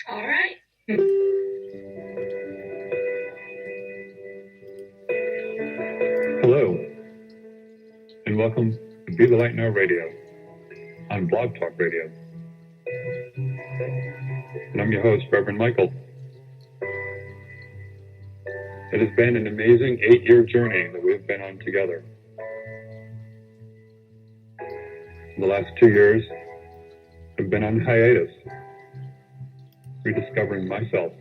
All right. Hello, and welcome to Be the Light Now Radio on Blog Talk Radio. And I'm your host, Reverend Michael. It has been an amazing 8-year journey that we've been on together. The last 2 years have been on hiatus, rediscovering myself,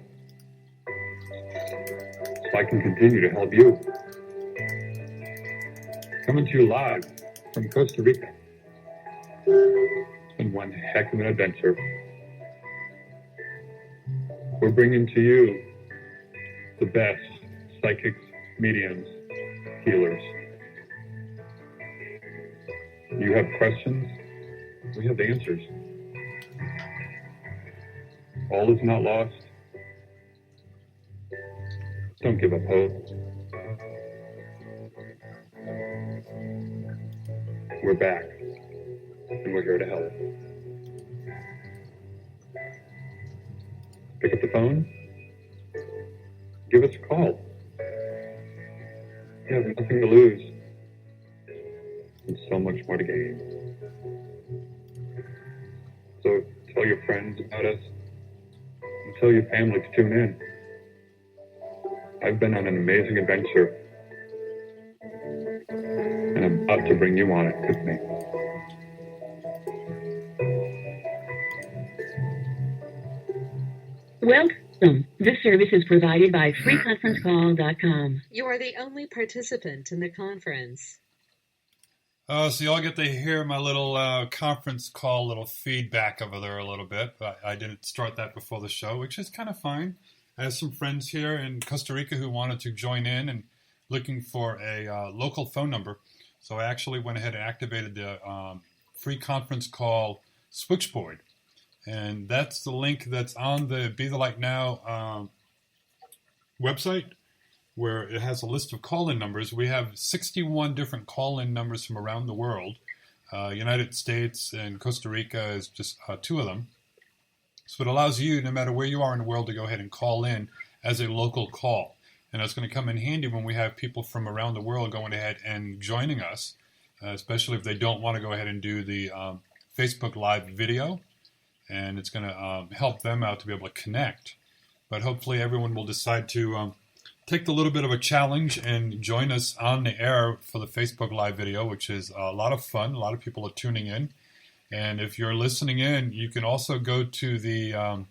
so I can continue to help you. Coming to you live from Costa Rica. It's been one heck of an adventure. We're bringing to you the best psychics, mediums, healers. You have questions, we have the answers. All is not lost. Don't give up hope. We're back, and we're here to help. Pick up the phone, give us a call. You have nothing to lose, and so much more to gain. So tell your friends about us, and tell your family to tune in. I've been on an amazing adventure, and I'm about to bring you on it with me. Welcome. This service is provided by freeconferencecall.com. You are the only participant in the conference. So y'all get to hear my little conference call, little feedback over there a little bit. But I didn't start that before the show, which is kind of fine. I have some friends here in Costa Rica who wanted to join in and looking for a local phone number. So I actually went ahead and activated the free conference call switchboard. And that's the link that's on the Be the Light Now website, where it has a list of call-in numbers. We have 61 different call-in numbers from around the world. United States and Costa Rica is just 2 of them. So it allows you, no matter where you are in the world, to go ahead and call in as a local call. And that's going to come in handy when we have people from around the world going ahead and joining us, especially if they don't want to go ahead and do the Facebook Live video. And it's going to help them out to be able to connect. But hopefully everyone will decide to take the little bit of a challenge and join us on the air for the Facebook Live video, which is a lot of fun. A lot of people are tuning in. And if you're listening in, you can also go to the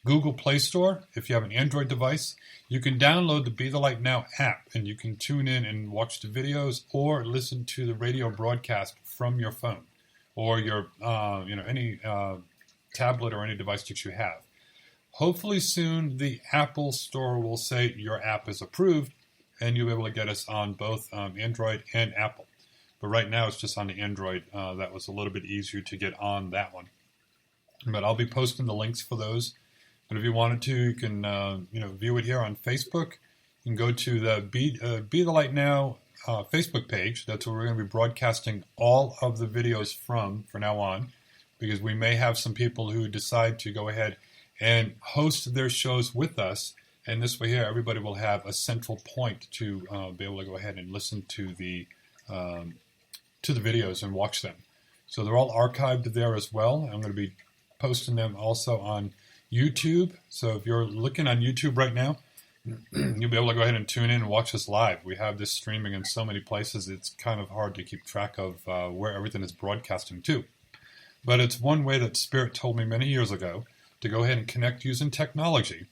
Google Play Store. If you have an Android device, you can download the Be the Light Now app, and you can tune in and watch the videos or listen to the radio broadcast from your phone or your, any tablet or any device that you have. Hopefully soon the Apple Store will say your app is approved, and you'll be able to get us on both Android and Apple. But right now it's just on the Android. That was a little bit easier to get on that one. But I'll be posting the links for those. But if you wanted to, you can view it here on Facebook. You can go to the Be the Light Now Facebook page. That's where we're going to be broadcasting all of the videos from now on, because we may have some people who decide to go ahead and host their shows with us. And this way here, everybody will have a central point to be able to go ahead and listen to the videos and watch them. So they're all archived there as well. I'm going to be posting them also on YouTube. So if you're looking on YouTube right now, you'll be able to go ahead and tune in and watch us live. We have this streaming in so many places, it's kind of hard to keep track of where everything is broadcasting to. But it's one way that Spirit told me many years ago to go ahead and connect using technology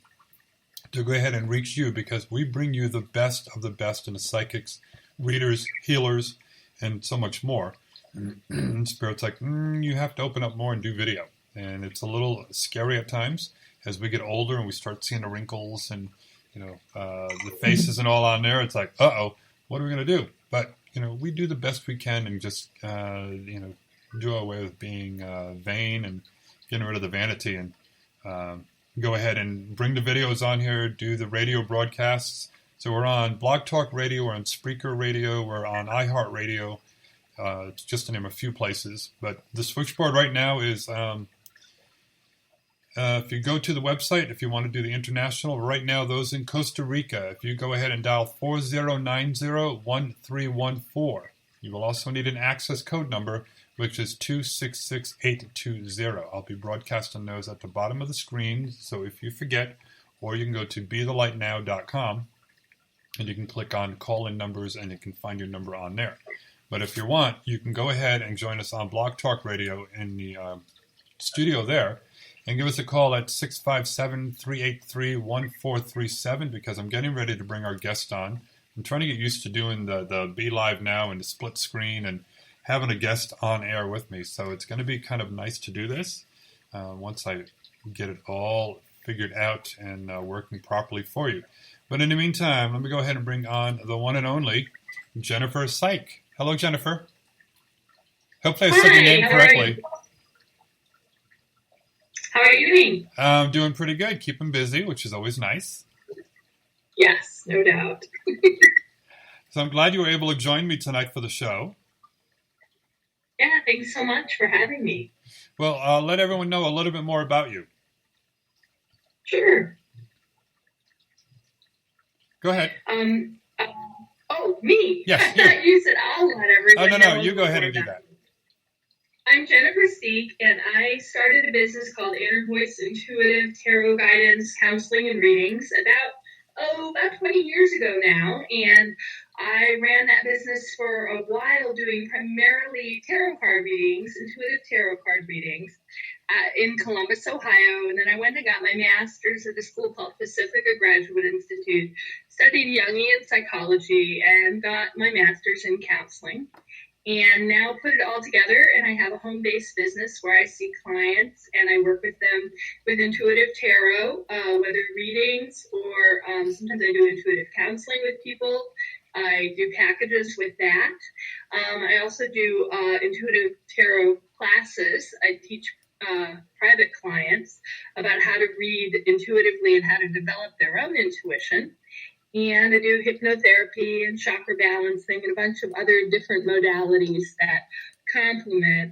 to go ahead and reach you, because we bring you the best of the best in the psychics, readers, healers, and so much more. And Spirit's like, you have to open up more and do video. And it's a little scary at times as we get older and we start seeing the wrinkles and the faces and all on there. It's like, what are we going to do? But we do the best we can and just do away with being vain and getting rid of the vanity, and go ahead and bring the videos on here, do the radio broadcasts. So we're on Blog Talk Radio, we're on Spreaker Radio, we're on iHeartRadio, just to name a few places. But the switchboard right now is If you go to the website, if you want to do the international, right now, those in Costa Rica, if you go ahead and dial 4090-1314, you will also need an access code number, which is 266820. I'll be broadcasting those at the bottom of the screen, so if you forget, or you can go to bethelightnow.com, and you can click on call-in numbers, and you can find your number on there. But if you want, you can go ahead and join us on Blog Talk Radio in the studio there, and give us a call at 657-383-1437, because I'm getting ready to bring our guest on. I'm trying to get used to doing the Be Live Now and the split screen and having a guest on air with me. So it's going to be kind of nice to do this once I get it all figured out and working properly for you. But in the meantime, let me go ahead and bring on the one and only Jennifer Sieck. Hello, Jennifer. Hopefully I said your name correctly. How are you doing? I'm doing pretty good. Keeping busy, which is always nice. Yes, no doubt. So I'm glad you were able to join me tonight for the show. Yeah, thanks so much for having me. Well, I'll let everyone know a little bit more about you. Sure. Go ahead. Me? Yes, I thought you said I'll let everyone know. No, you go ahead and do that. I'm Jennifer Sieck, and I started a business called Inner Voice Intuitive Tarot Guidance, Counseling, and Readings about 20 years ago now. And I ran that business for a while doing primarily tarot card readings, intuitive tarot card readings in Columbus, Ohio. And then I went and got my master's at a school called Pacifica Graduate Institute, studied Jungian psychology, and got my master's in counseling. And now put it all together, and I have a home-based business where I see clients and I work with them with intuitive tarot, whether readings or sometimes I do intuitive counseling with people. I do packages with that. I also do intuitive tarot classes. I teach private clients about how to read intuitively and how to develop their own intuition. And I do hypnotherapy and chakra balancing and a bunch of other different modalities that complement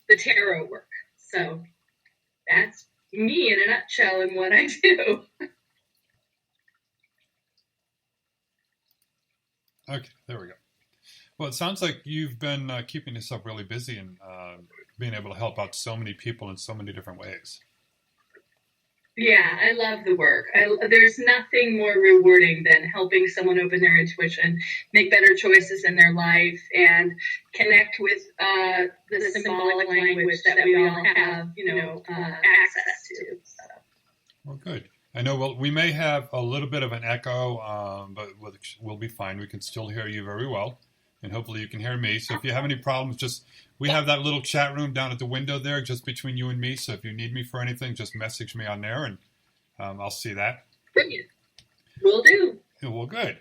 the tarot work. So that's me in a nutshell and what I do. Okay, there we go. Well, it sounds like you've been keeping yourself really busy and being able to help out so many people in so many different ways. Yeah, I love the work. There's nothing more rewarding than helping someone open their intuition, make better choices in their life, and connect with the symbolic language that we all have, access to. So. Well, good. I know we may have a little bit of an echo, but we'll be fine. We can still hear you very well, and hopefully you can hear me. So if you have any problems, we have that little chat room down at the window there, just between you and me. So if you need me for anything, just message me on there, and I'll see that. Brilliant. Will do. Yeah, well, good.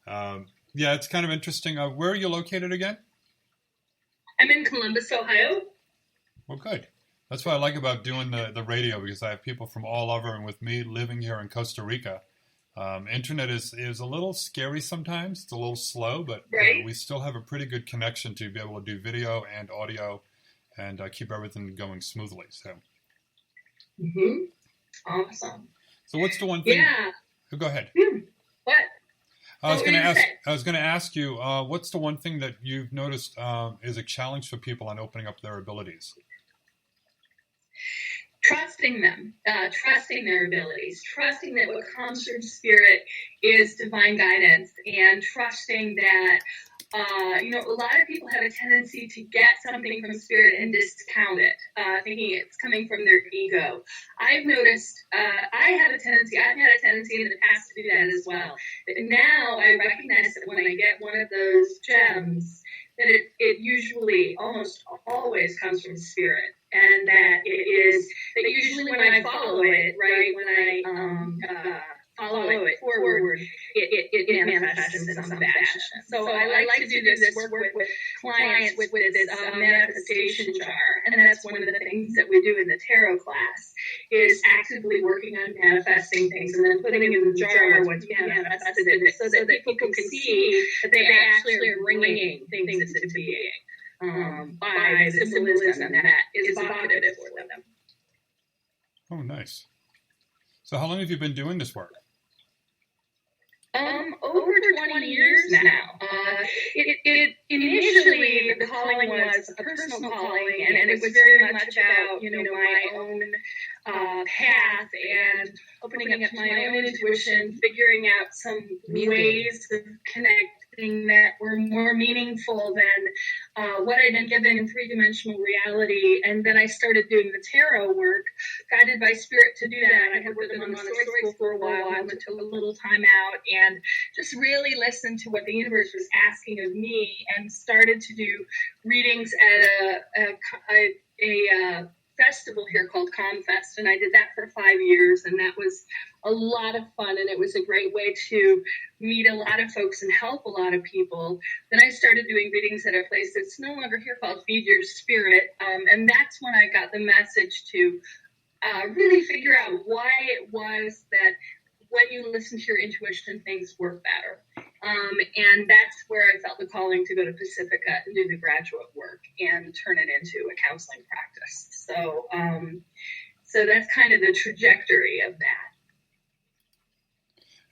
Yeah, it's kind of interesting. Where are you located again? I'm in Columbus, Ohio. Well, good. That's what I like about doing the radio, because I have people from all over, and with me living here in Costa Rica, internet is a little scary sometimes. It's a little slow, but right. We still have a pretty good connection to be able to do video and audio and keep everything going smoothly. So, Awesome. So, what's the one thing? Yeah. Go ahead. What? I was going to ask you, what's the one thing that you've noticed is a challenge for people on opening up their abilities? Trusting them, trusting their abilities, trusting that what comes from spirit is divine guidance, and trusting that, a lot of people have a tendency to get something from spirit and discount it, thinking it's coming from their ego. I've noticed, I've had a tendency in the past to do that as well. But now I recognize that when I get one of those gems, that it usually almost always comes from spirit. And that that usually when I follow it, right, when I follow it forward, it manifests in some fashion. So I like to do this work with clients with this manifestation jar. And that's one of the things that we do in the tarot class, is actively working on manifesting things and then putting in the jar what's manifested in it, so that people can see that they actually are bringing things into being. By the symbolism that is evocative for them. Oh, nice. So how long have you been doing this work? Over 20 years now. It initially the calling was a personal calling, and it was very much about my own path and opening up to my own intuition, figuring out some ways of connecting that were more meaningful than what I'd been given in three-dimensional reality. And then I started doing the tarot work, guided by spirit to do that. I had worked in Montessori school for a while. I took a little time out and just really listened to what the universe was asking of me, and started to do readings at a festival here called ComFest, and I did that for 5 years, and that was a lot of fun, and it was a great way to meet a lot of folks and help a lot of people. Then I started doing readings at a place that's no longer here called Feed Your Spirit, and that's when I got the message to really figure out why it was that when you listen to your intuition, things work better. And that's where I felt the calling to go to Pacifica and do the graduate work and turn it into a counseling practice. So that's kind of the trajectory of that.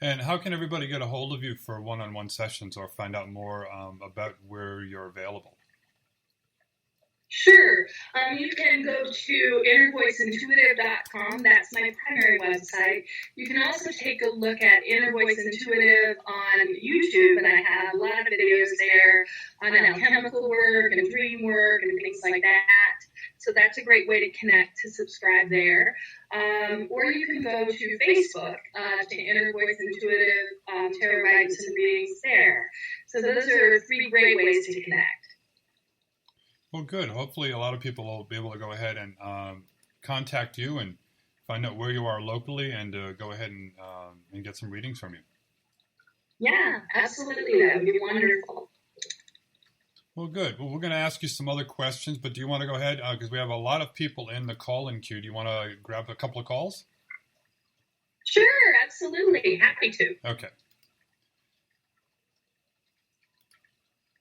And how can everybody get a hold of you for one-on-one sessions or find out more about where you're available? Sure. You can go to innervoiceintuitive.com. That's my primary website. You can also take a look at Inner Voice Intuitive on YouTube, and I have a lot of videos there on alchemical work and dream work and things like that. So that's a great way to connect, to subscribe there. Or you can go to Facebook, to Inner Voice Intuitive, tarot guidance and readings there. So those are 3 great ways to connect. Well, good. Hopefully a lot of people will be able to go ahead and contact you and find out where you are locally and go ahead and get some readings from you. Yeah, absolutely. That would be wonderful. Well, good. Well, we're going to ask you some other questions, but do you want to go ahead? Because we have a lot of people in the call-in queue. Do you want to grab a couple of calls? Sure, absolutely. Happy to. Okay.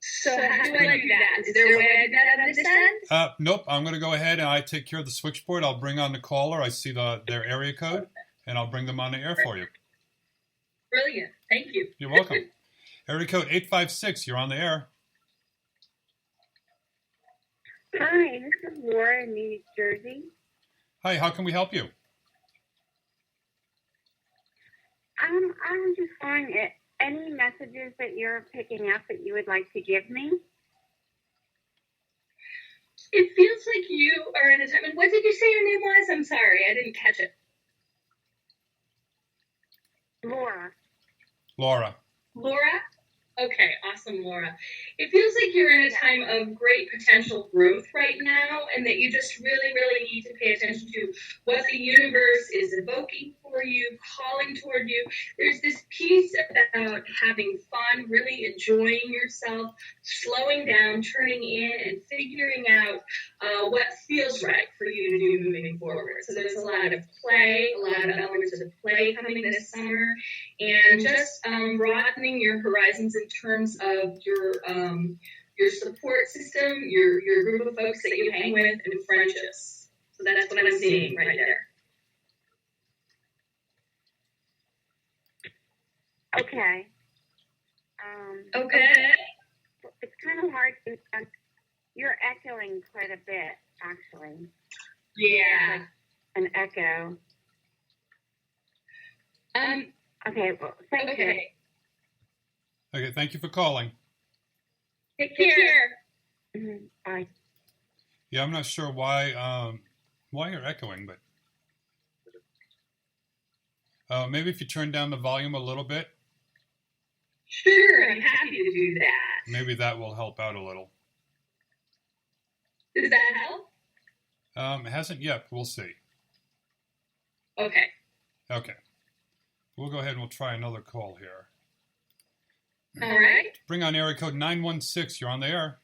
So how do I do that? Is there a way I do that on this end? Nope. I'm going to go ahead and I take care of the switchboard. I'll bring on the caller. I see their area code, and I'll bring them on the air for you. Brilliant. Thank you. You're welcome. Area code 856. You're on the air. Hi, this is Laura in New Jersey. Hi. How can we help you? I'm just wondering any messages that you're picking up that you would like to give me? It feels like you are in a time. And what did you say your name was? I'm sorry, I didn't catch it. Laura. Laura. Laura? Okay, awesome, Laura. It feels like you're in a time of great potential growth right now, and that you just really, really need to pay attention to what the universe is evoking for you, calling toward you. There's this piece about having fun, really enjoying yourself, slowing down, turning in, and figuring out what feels right for you to do moving forward. So there's a lot of play, a lot of elements of play coming this summer, and just broadening your horizons in terms of your support system, your group of folks that you hang with, and friendships. So that's what I'm seeing right there. Okay. Okay. It's kind of hard to. You're echoing quite a bit, actually. Yeah. Like an echo. Okay. Well, thank you. Okay. Thank you for calling. Take care. Mm-hmm. Bye. Yeah, I'm not sure why you're echoing, but maybe if you turn down the volume a little bit. Sure, I'm happy to do that. Maybe that will help out a little. Does that help? It hasn't yet. We'll see. Okay. Okay. We'll go ahead and we'll try another call here. All right. Bring on area code 916. You're on the air.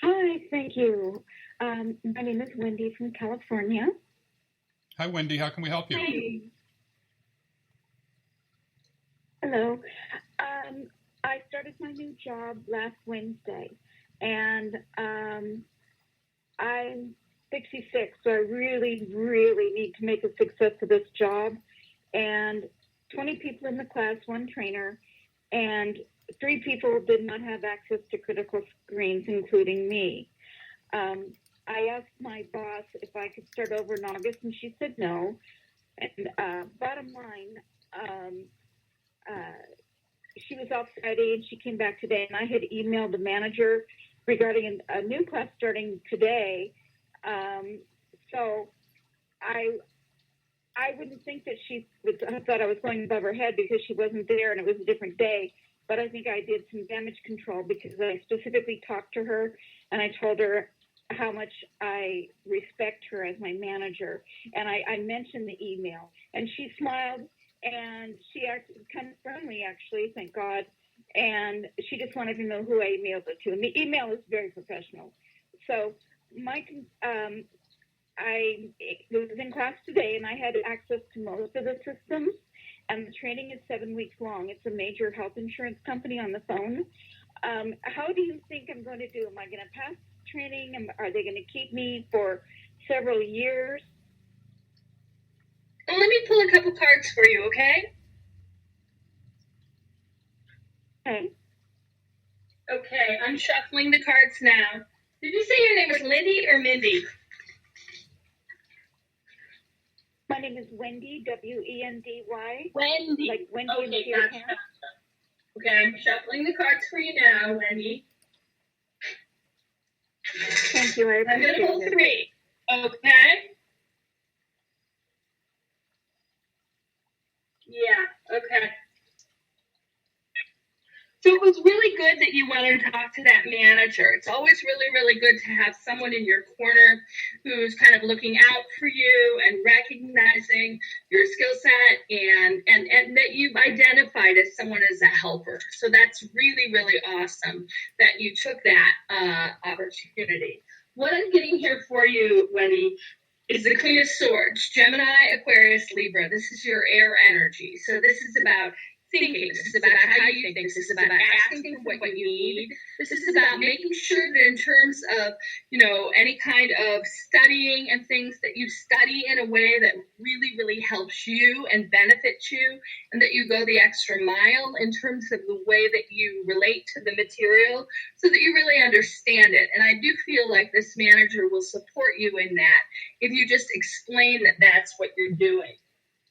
Hi, thank you. My name is Wendy from California. Hi, Wendy. How can we help you? Hey. Hello. I started my new job last Wednesday, and I'm 66, so I really, really need to make a success of this job. And 20 people in the class, one trainer, and 3 people did not have access to critical screens, including me. I asked my boss if I could start over in August, and she said no. And bottom line, she was off Friday, and she came back today, and I had emailed the manager regarding a new class starting today. So I wouldn't think that she thought I was going above her head because she wasn't there and it was a different day. But I think I did some damage control because I specifically talked to her and I told her how much I respect her as my manager. And I mentioned the email, and she smiled, and she acted kind of friendly, actually, thank God. And she just wanted to know who I emailed it to. And the email is very professional. So I was in class today, and I had access to most of the systems, and the training is 7 weeks long. It's a major health insurance company on the phone. How do you think I'm going to do? Am I going to pass training? Are they going to keep me for several years? Well, let me pull a couple cards for you, okay? Okay, I'm shuffling the cards now. Did you say your name was Lindy or Mindy? My name is Wendy, W-E-N-D-Y. Wendy. Like Wendy okay, in the Beer gotcha. Can. Okay, I'm shuffling the cards for you now, Wendy. Thank you, I I'm going to appreciate pull it. 3. Okay? Yeah, okay. So it was really good that you went and talked to that manager. It's always really, really good to have someone in your corner who's kind of looking out for you and recognizing your skill set and that you've identified as someone as a helper. So that's really, really awesome that you took that opportunity. What I'm getting here for you, Wendy, is the Queen of Swords, Gemini, Aquarius, Libra. This is your air energy. So this is about thinking. This is about how you think. This is about asking for what you need. This is about making sure that in terms of, any kind of studying and things that you study in a way that really, really helps you and benefits you, and that you go the extra mile in terms of the way that you relate to the material so that you really understand it. And I do feel like this manager will support you in that if you just explain that that's what you're doing.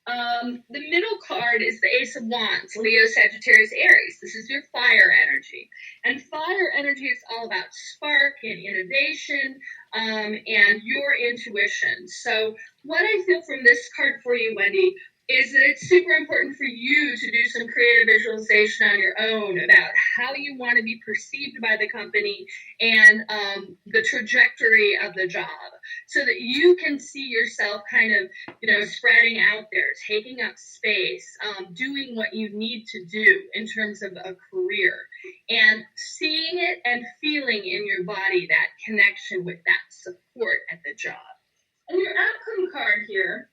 The middle card is the Ace of Wands, Leo, Sagittarius, Aries. This is your fire energy. And fire energy is all about spark and innovation and your intuition. So what I feel from this card for you, Wendy, is that it's super important for you to do some creative visualization on your own about how you want to be perceived by the company and the trajectory of the job so that you can see yourself kind of, spreading out there, taking up space, doing what you need to do in terms of a career and seeing it and feeling in your body that connection with that support at the job. And your outcome card here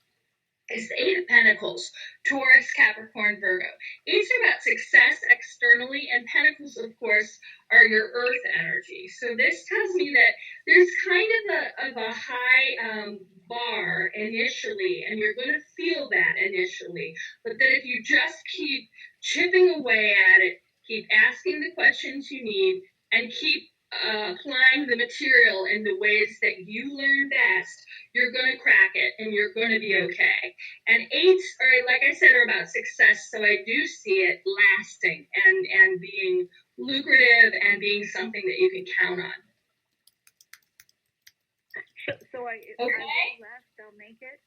is the Eight of Pentacles, Taurus, Capricorn, Virgo. Eights are about success externally, and Pentacles, of course, are your earth energy. So this tells me that there's kind of a high bar initially, and you're going to feel that initially, but that if you just keep chipping away at it, keep asking the questions you need, and keep applying the material in the ways that you learn best, you're going to crack it and you're going to be okay. And eights are, like I said, are about success. So I do see it lasting and being lucrative and being something that you can count on. So I last, I'll make it?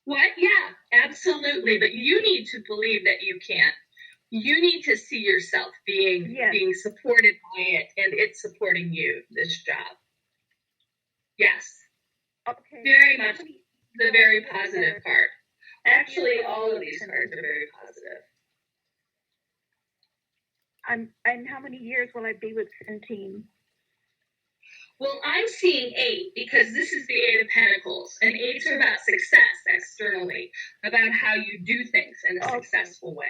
What? Yeah, absolutely. But you need to believe that you can. You need to see yourself being supported by it and it supporting you, this job. Yes. Okay. Very much the very positive part. Actually, all of these cards are very positive. And how many years will I be with Centene? Well, I'm seeing 8 because this is the Eight of Pentacles, and 8s are about success externally, about how you do things in a successful way.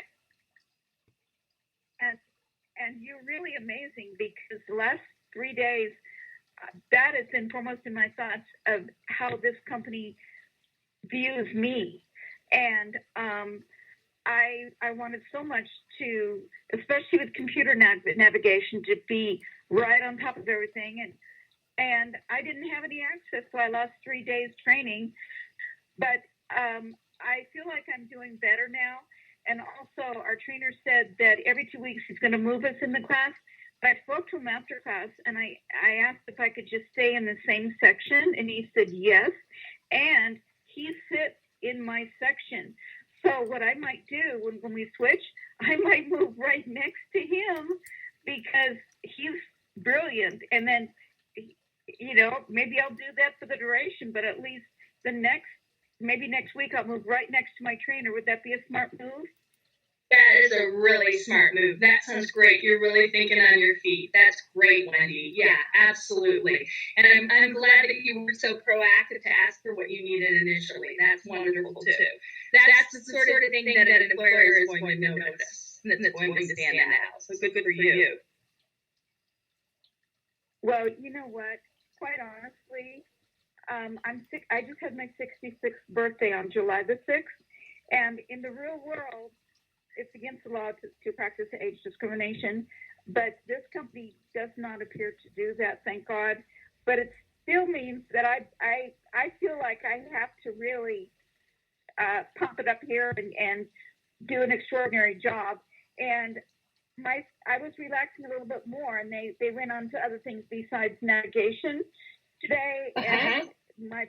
And you're really amazing because the last 3 days that has been foremost in my thoughts of how this company views me. And I wanted so much to, especially with computer navigation, to be right on top of everything. And I didn't have any access, so I lost 3 days training. But I feel like I'm doing better now. And also, our trainer said that every 2 weeks he's going to move us in the class. But I spoke to him after class, and I asked if I could just stay in the same section, and he said yes. And he sits in my section. So what I might do when we switch, I might move right next to him because he's brilliant. And then, maybe I'll do that for the duration, but at least maybe next week I'll move right next to my trainer. Would that be a smart move? That is a really smart move. That sounds great. You're really thinking on your feet. That's great, Wendy. Yeah, absolutely. And I'm glad that you were so proactive to ask for what you needed initially. That's wonderful, too. That's the sort of thing that an employer is going to notice, that's going to stand out. So good for you. Well, you know what? Quite honestly, I'm sick. I just had my 66th birthday on July the 6th. And in the real world, it's against the law to practice age discrimination, but this company does not appear to do that, thank God. But it still means that I feel like I have to really pump it up here and do an extraordinary job. And I was relaxing a little bit more, and they went on to other things besides navigation today. And my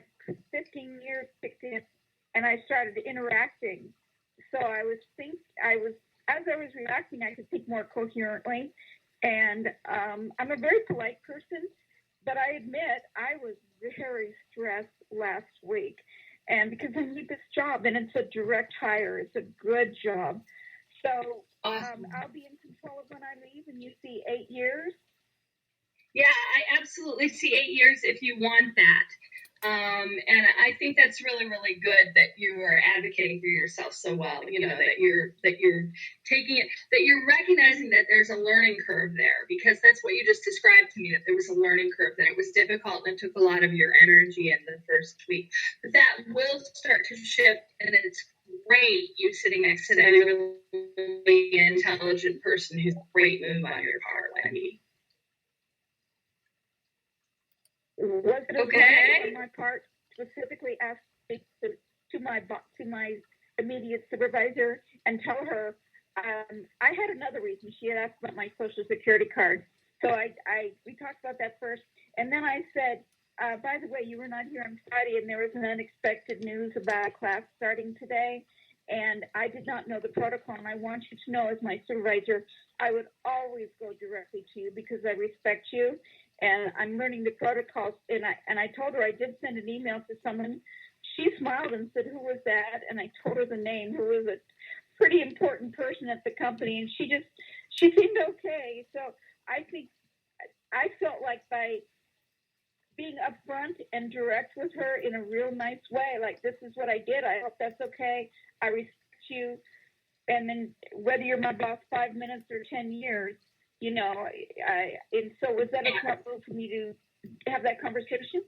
15 years kicked in, and I started interacting. So as I was relaxing, I could think more coherently. And I'm a very polite person, but I admit I was very stressed last week. And because I need this job, and it's a direct hire, it's a good job. So I'll be in control of when I leave, and you see 8 years? Yeah, I absolutely see 8 years if you want that. And I think that's really, really good that you are advocating for yourself so well, that you're taking it, that you're recognizing that there's a learning curve there, because that's what you just described to me, that there was a learning curve, that it was difficult and it took a lot of your energy in the first week. But that will start to shift, and it's great you sitting next to that really intelligent person who's a great move on your part, Wendy. Was it okay on my part specifically ask to my immediate supervisor and tell her I had another reason. She had asked about my Social Security card, so we talked about that first, and then I said, by the way, you were not here on Friday, and there was an unexpected news about a class starting today, and I did not know the protocol, and I want you to know, as my supervisor, I would always go directly to you because I respect you. And I'm learning the protocols. And I told her I did send an email to someone. She smiled and said, "Who was that?" And I told her the name, who was a pretty important person at the company. And she seemed okay. So I felt like by being upfront and direct with her in a real nice way, like, this is what I did. I hope that's okay. I respect you. And then whether you're my boss 5 minutes or 10 years, and so was that a smart move for me to have that conversation?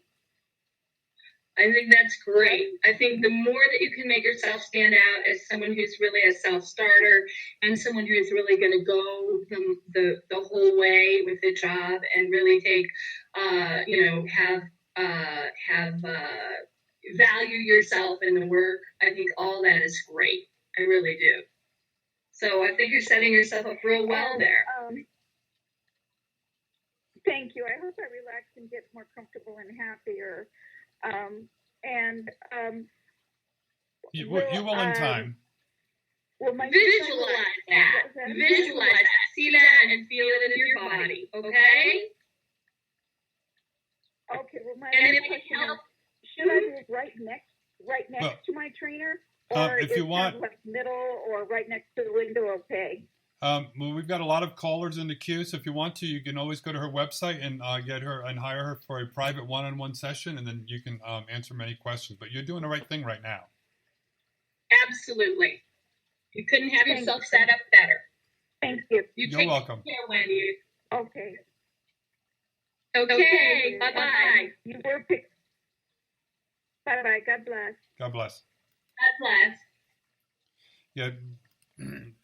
I think that's great. I think the more that you can make yourself stand out as someone who's really a self-starter and someone who's really going to go the whole way with the job and really take, value yourself in the work, I think all that is great. I really do. So I think you're setting yourself up real well there. Thank you. I hope I relax and get more comfortable and happier. You will in time. Visualize that. Visualize that. See that and feel it in your body. Okay? Okay. Well, my next question is, should I move right next to my trainer? Or if you want, like middle or right next to the window, okay? Well, we've got a lot of callers in the queue, so if you want to, you can always go to her website and get her and hire her for a private one-on-one session, and then you can answer many questions. But you're doing the right thing right now. Absolutely. You couldn't have yourself set up better. Thank you. You're welcome. You're Wendy. Okay. Okay. Bye-bye. You were picked. Bye-bye. God bless. God bless. God bless. Yeah.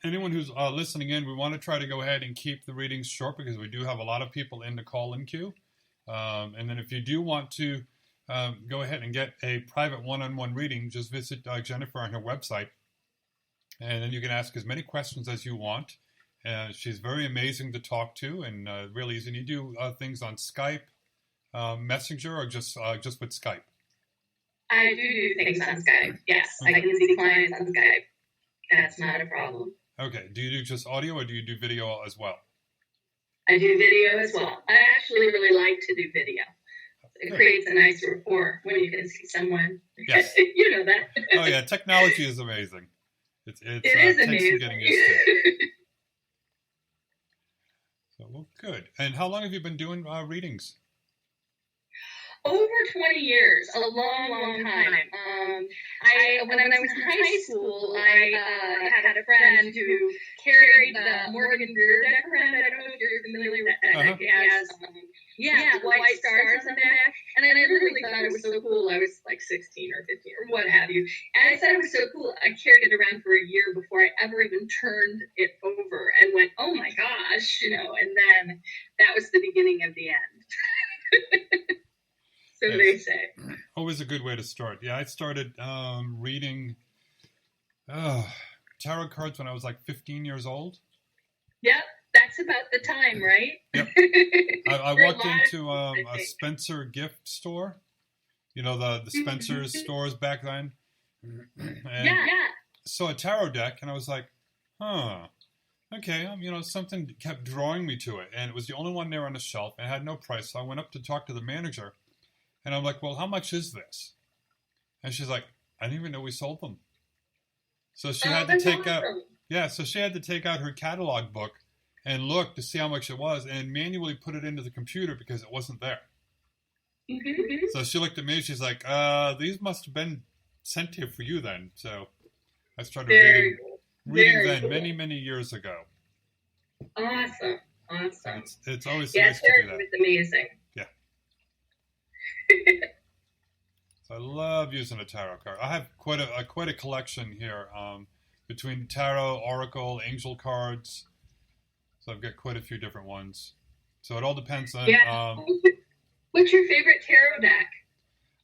Anyone who's listening in, we want to try to go ahead and keep the readings short because we do have a lot of people in the call-in queue. And then if you do want to go ahead and get a private one-on-one reading, just visit Jennifer on her website. And then you can ask as many questions as you want. She's very amazing to talk to and really easy. And you do things on Skype, Messenger, or just with Skype? I do things on Skype. Yes, okay. I can see clients on Skype. That's not a problem. Okay. Do you do just audio or do you do video as well? I do video as well. I actually really like to do video. It creates a nice rapport when you can see someone. Yes. You know that. Oh, yeah. Technology is amazing. It is takes amazing. some getting used to. So, well, good. And how long have you been doing readings? Over 20 years, a long time. When I was in high school, I had a friend who carried the Morgan Beer deck around. I don't know if you're familiar with that deck. It has, white stars on the back. And I literally thought it was so cool. I was like 16 or 15 or what have you. And I thought it was so cool. I carried it around for a year before I ever even turned it over and went, oh my gosh, and then that was the beginning of the end. So yes. They say. Always a good way to start. Yeah, I started reading tarot cards when I was like 15 years old. Yep, that's about the time, right? Yep. I walked into a Spencer gift store. You know, the Spencer's stores back then. And yeah. saw a tarot deck, and I was like, okay, something kept drawing me to it. And it was the only one there on the shelf, and it had no price. So I went up to talk to the manager. And I'm like, well, how much is this? And she's like, I didn't even know we sold them. So she had to take out, so she had to take out her catalog book and look to see how much it was and manually put it into the computer because it wasn't there. Mm-hmm. So she looked at me, she's like, these must have been sent here for you then. So I started reading then many, many years ago. Awesome. It's always nice to do that. It's amazing. Yeah. So I love using a tarot card. I have quite a collection here between tarot, oracle, angel cards. So I've got quite a few different ones. So it all depends on. Yeah. What's your favorite tarot deck?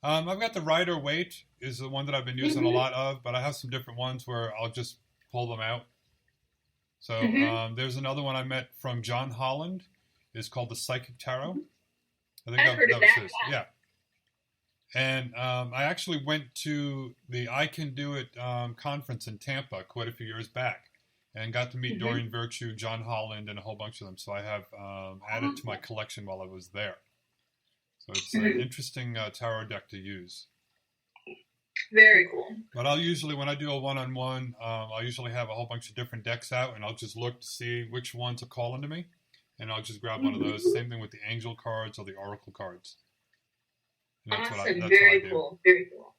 I've got the Rider-Waite is the one that I've been using a lot of, but I have some different ones where I'll just pull them out. So there's another one I met from John Holland. It's called the Psychic Tarot. I think that was his. Yeah. And I actually went to the I Can Do It conference in Tampa quite a few years back and got to meet Dorian Virtue, John Holland, and a whole bunch of them. So I have added to my collection while I was there. So it's an interesting tarot deck to use. Very cool. But I'll usually, when I do a one-on-one, I'll usually have a whole bunch of different decks out, and I'll just look to see which ones are calling to me. And I'll just grab one of those. Same thing with the angel cards or the oracle cards. Awesome. Very cool. Very cool.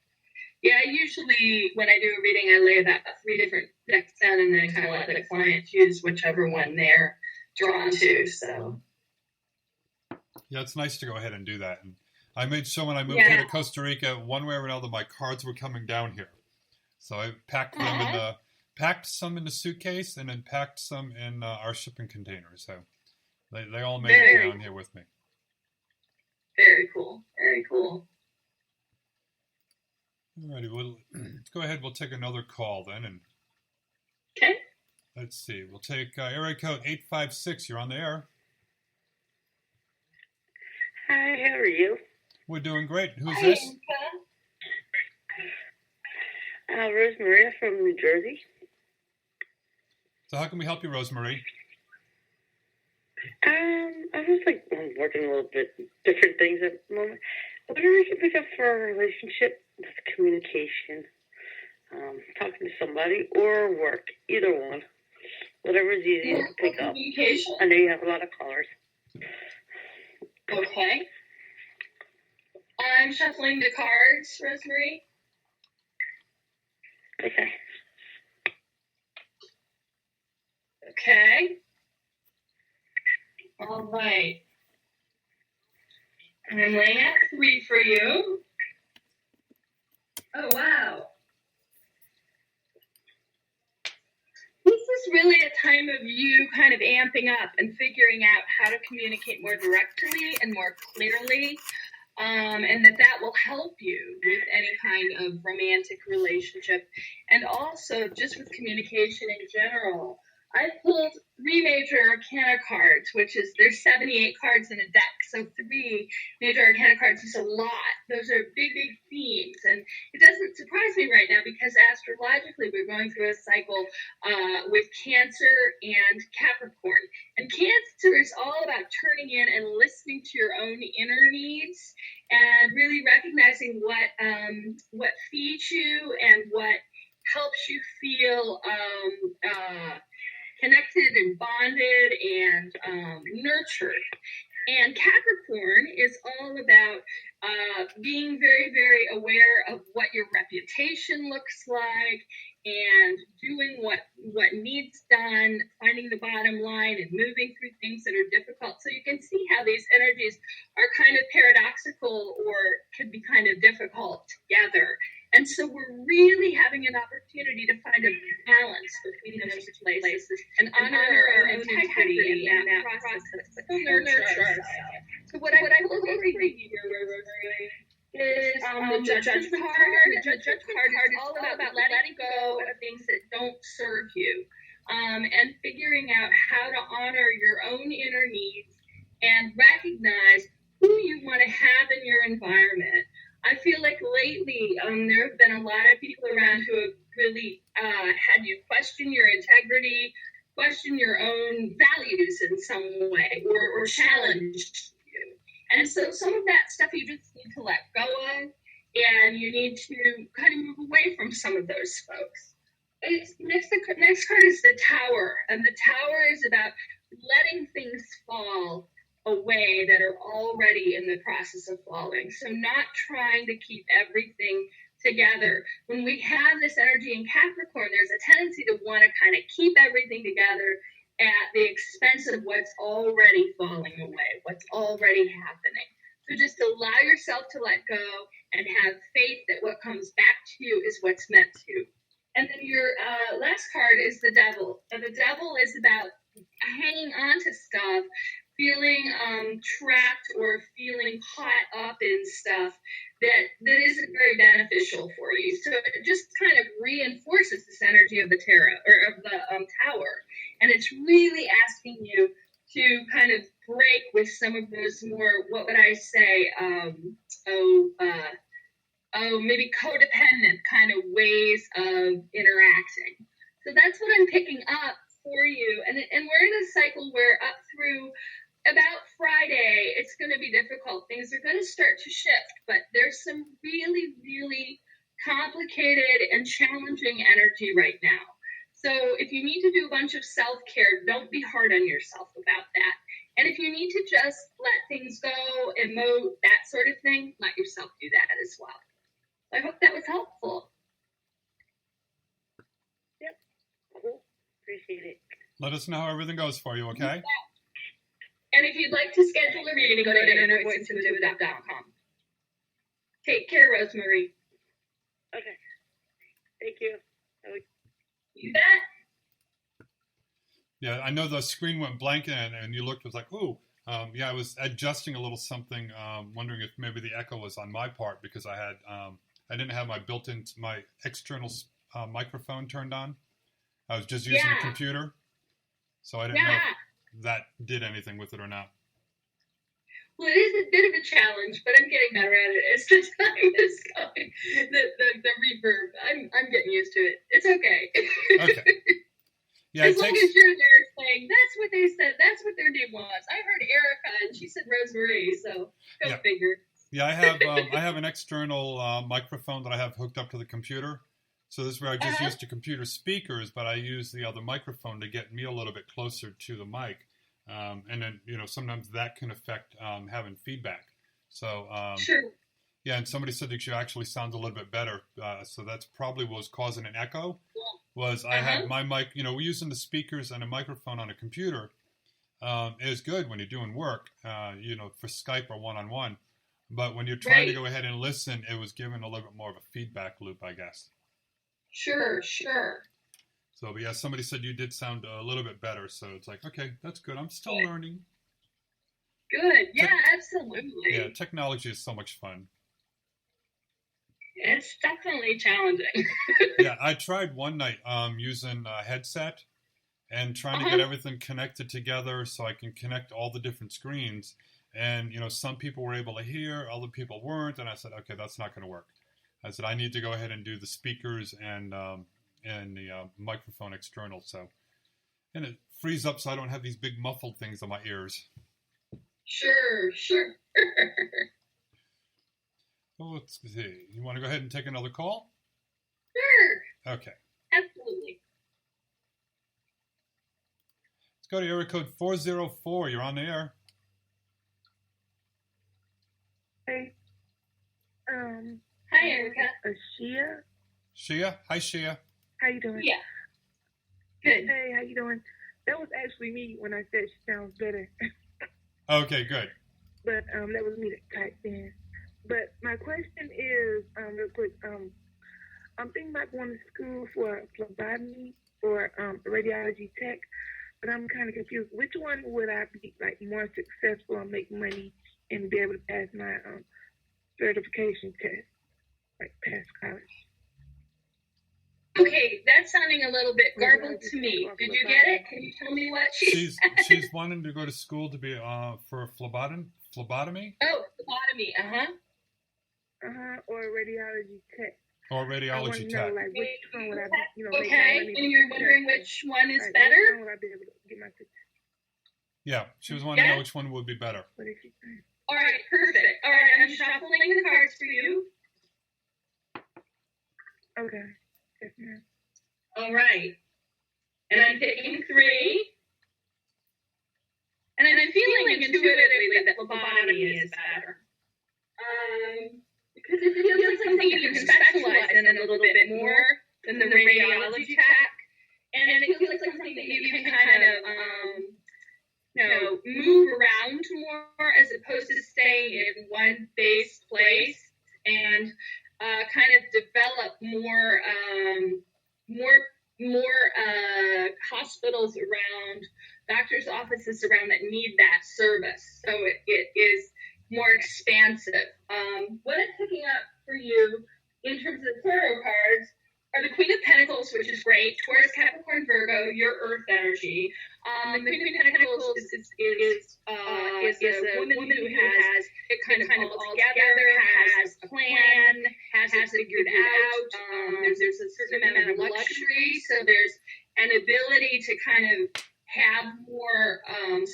Yeah, usually when I do a reading, I lay about 3 different decks down and then kind of let the client choose whichever one they're drawn to. So. Yeah, it's nice to go ahead and do that. And I made sure when I moved here to Costa Rica, one way or another, my cards were coming down here. So I packed them packed some in the suitcase and then packed some in our shipping containers. So they all made it down here with me. Very cool. Very cool. Alrighty, well, let's go ahead. We'll take another call then. And okay. Let's see. We'll take area code 856. You're on the air. Hi, how are you? We're doing great. Who's this? Rosemaria from New Jersey. So how can we help you, Rosemarie? I was working a little bit different things at the moment. Whatever you can pick up for a relationship, with communication, talking to somebody, or work, either one. Whatever is easiest to pick up. I know you have a lot of callers. Okay. I'm shuffling the cards, Rosemary. Okay. Okay. All right. And I'm laying at 3 for you. Oh, wow. This is really a time of you kind of amping up and figuring out how to communicate more directly and more clearly, and that will help you with any kind of romantic relationship, and also just with communication in general. I pulled 3 major arcana cards, which is, there's 78 cards in a deck, so 3 major arcana cards is a lot. Those are big, big themes, and it doesn't surprise me right now because astrologically we're going through a cycle with Cancer and Capricorn. And Cancer is all about turning in and listening to your own inner needs and really recognizing what feeds you and what helps you feel connected and bonded and nurtured. And Capricorn is all about being very, very aware of what your reputation looks like and doing what needs done, finding the bottom line and moving through things that are difficult. So you can see how these energies are kind of paradoxical or could be kind of difficult together. And so we're really having an opportunity to find a balance between those two places and honor our own integrity in that process. Nurture ourselves. So what I will agree with you is the judgment card. The judgment card is all about letting go of things that don't serve you, and figuring out how to honor your own inner needs and recognize who you want to have in your environment. I feel like lately there have been a lot of people around who have really had you question your integrity, question your own values in some way, or challenge you. And so some of that stuff you just need to let go of, and you need to kind of move away from some of those folks. The next card is the Tower, and the Tower is about letting things fall away that are already in the process of falling. So not trying to keep everything together. When we have this energy in Capricorn, there's a tendency to want to kind of keep everything together at the expense of what's already falling away, what's already happening. So just allow yourself to let go and have faith that what comes back to you is what's meant to. And then your last card is the Devil. And the Devil is about hanging on to stuff, feeling trapped or feeling caught up in stuff that isn't very beneficial for you. So it just kind of reinforces this energy of the tarot or of the Tower. And it's really asking you to kind of break with some of those more, what would I say, maybe codependent kind of ways of interacting. So that's what I'm picking up for you. And we're in a cycle where up through about Friday, it's going to be difficult. Things are going to start to shift, but there's some really, really complicated and challenging energy right now. So if you need to do a bunch of self-care, don't be hard on yourself about that. And if you need to just let things go, emote, that sort of thing, let yourself do that as well. I hope that was helpful. Yep. Cool. Appreciate it. Let us know how everything goes for you, okay? Yeah. And if you'd like to schedule a reading, go to innervoiceintuitive.com. Take care, Rosemary. Okay. Thank you. You bet. Yeah, I know the screen went blank and you looked, was like, ooh. I was adjusting a little something, wondering if maybe the echo was on my part because I didn't have my external microphone turned on. I was just using the computer, so I didn't know if that did anything with it or not. Well, it is a bit of a challenge, but I'm getting better at it as the time is going. The reverb, I'm getting used to it. It's okay. Okay. Yeah, as long as you're there saying, that's what they said, that's what their name was. I heard Erica and she said Rosemary, so go figure. Yeah, I have an external microphone that I have hooked up to the computer. So this is where I just use the computer speakers, but I use the other microphone to get me a little bit closer to the mic. And then, sometimes that can affect having feedback. So, sure. Yeah, and somebody said that you actually sound a little bit better. So that's probably what was causing an echo. I had my mic, we're using the speakers and a microphone on a computer. Is good when you're doing work, for Skype or one-on-one. But when you're trying to Right. go ahead and listen, it was given a little bit more of a feedback loop, I guess. Sure. So, but yeah, somebody said you did sound a little bit better. So it's like, okay, that's good. I'm still learning. Good. Yeah, absolutely. Yeah, technology is so much fun. It's definitely challenging. Yeah, I tried one night using a headset and trying to get everything connected together so I can connect all the different screens. And, some people were able to hear, other people weren't. And I said, okay, that's not going to work. I said, I need to go ahead and do the speakers and the microphone external. And it frees up so I don't have these big muffled things on my ears. Sure. Well, let's see. You want to go ahead and take another call? Sure. Okay. Absolutely. Let's go to area code 404. You're on the air. Hey, Hi, Erica. Shia. Shia? Hi, Shia. How you doing? Yeah. Good. Hey, how you doing? That was actually me when I said she sounds better. Okay, good. But that was me that typed in. But my question is, real quick, I'm thinking about going to school for phlebotomy or radiology tech, but I'm kind of confused. Which one would I be more successful and make money and be able to pass my certification test, pass college? Okay, that's sounding a little bit garbled to me. Did you get it? Can you tell me what she's wanting to go to school to be for phlebotomy? Oh, phlebotomy. Or radiology tech. Or radiology tech. Know, which one would I be, okay, and you're wondering which one is better? Which one would I be able to get my certificate? Yeah, she was wanting to know which one would be better. What did she say? All right, perfect. All right, I'm shuffling the cards for you. Okay. Yes, ma'am. All right. And I'm picking 3. And I'm feeling intuitively that phlebotomy is better. Because it feels like something you can specialize in a little bit more than the radiology tech. And it feels like something that you can kind of, move around more as opposed to staying in one base place and kind of develop more hospitals around, doctors' offices around that need that service. So it is more expansive. What I'm picking up for you in terms of tarot cards are the Queen of Pentacles, which is great. Taurus, Capricorn, Virgo, your Earth energy. The Queen of Pentacles is a woman who has it kind of all together, has a plan, has it figured out. There's a certain amount of luxury, so there's an ability to kind of have more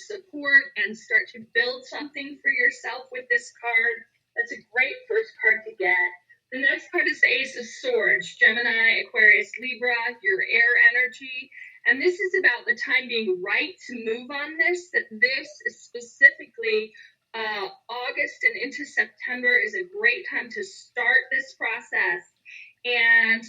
support and start to build something for yourself with this card. That's a great first card to get. The next card is the Ace of Swords, Gemini, Aquarius, Libra, your air energy. And this is about the time being right to move on this, that this is specifically August and into September is a great time to start this process and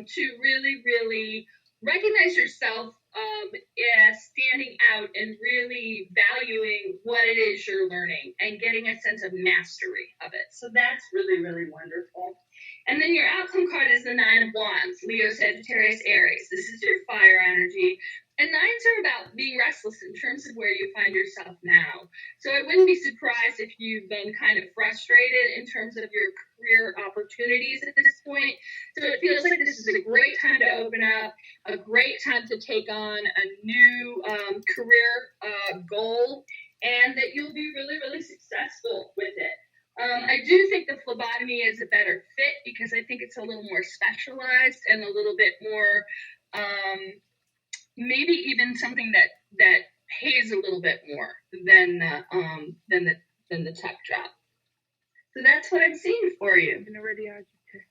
to really, really recognize yourself as standing out and really valuing what it is you're learning and getting a sense of mastery of it. So that's really, really wonderful. And then your outcome card is the Nine of Wands, Leo, Sagittarius, Aries. This is your fire energy. And nines are about being restless in terms of where you find yourself now. So I wouldn't be surprised if you've been kind of frustrated in terms of your career opportunities at this point. So it feels like this is a great time to open up, a great time to take on a new career goal, and that you'll be really, really successful with it. I do think the phlebotomy is a better fit because I think it's a little more specialized and a little bit more, maybe even something that pays a little bit more than the tech job. So that's what I'm seeing for you. In the radiology test.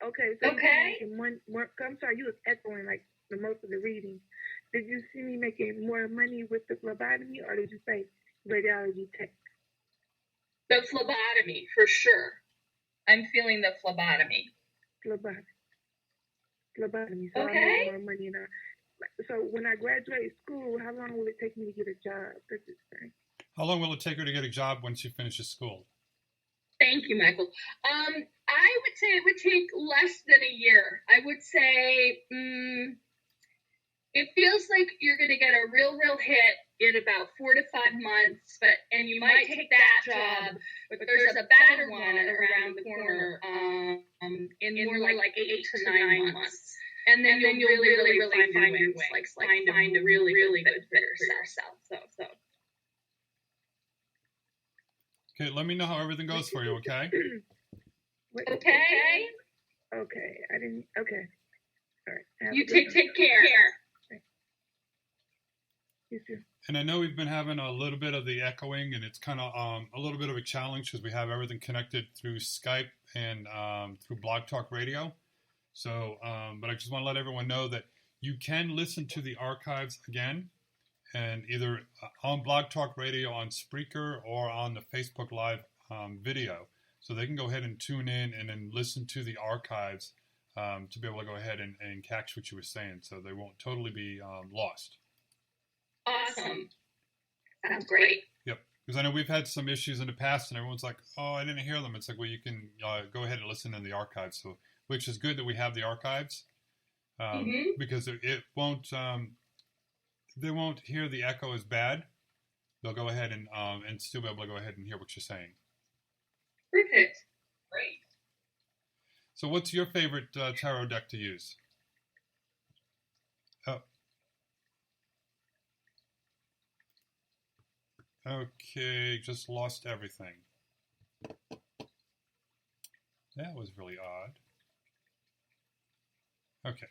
Okay. So okay. I'm sorry, you was echoing like the most of the reading. Did you see me making more money with the phlebotomy, or did you say radiology tech? The phlebotomy, for sure. I'm feeling the phlebotomy. Phlebotomy. So okay. I make more money now. So when I graduate school, how long will it take me to get a job? That's the thing. How long will it take her to get a job when she finishes school? Thank you, Michael. I would say it would take less than a year. I would say it feels like you're going to get a real hit in about 4 to 5 months, and you might take that job, but there's a better one around the corner in more like 8 to 9 months. And then you'll really find your way, like find a really good fit for yourself. So. Okay, let me know how everything goes for you, okay? Okay. Okay. I didn't. Okay. All right. You take care. Okay. You too. And I know we've been having a little bit of the echoing, and it's kind of a little bit of a challenge because we have everything connected through Skype and through Blog Talk Radio. So, but I just want to let everyone know that you can listen to the archives again, and either on Blog Talk Radio on Spreaker or on the Facebook Live video. So they can go ahead and tune in and then listen to the archives to be able to go ahead and catch what you were saying, so they won't totally be lost. Awesome. Sounds great. Yep. Because I know we've had some issues in the past, and everyone's like, "Oh, I didn't hear them." It's like, well, you can go ahead and listen in the archives. So, which is good that we have the archives, because it won't. They won't hear the echo as bad. They'll go ahead and still be able to go ahead and hear what you're saying. Perfect. Great. So, what's your favorite tarot deck to use? Oh. Okay, just lost everything. That was really odd. Okay.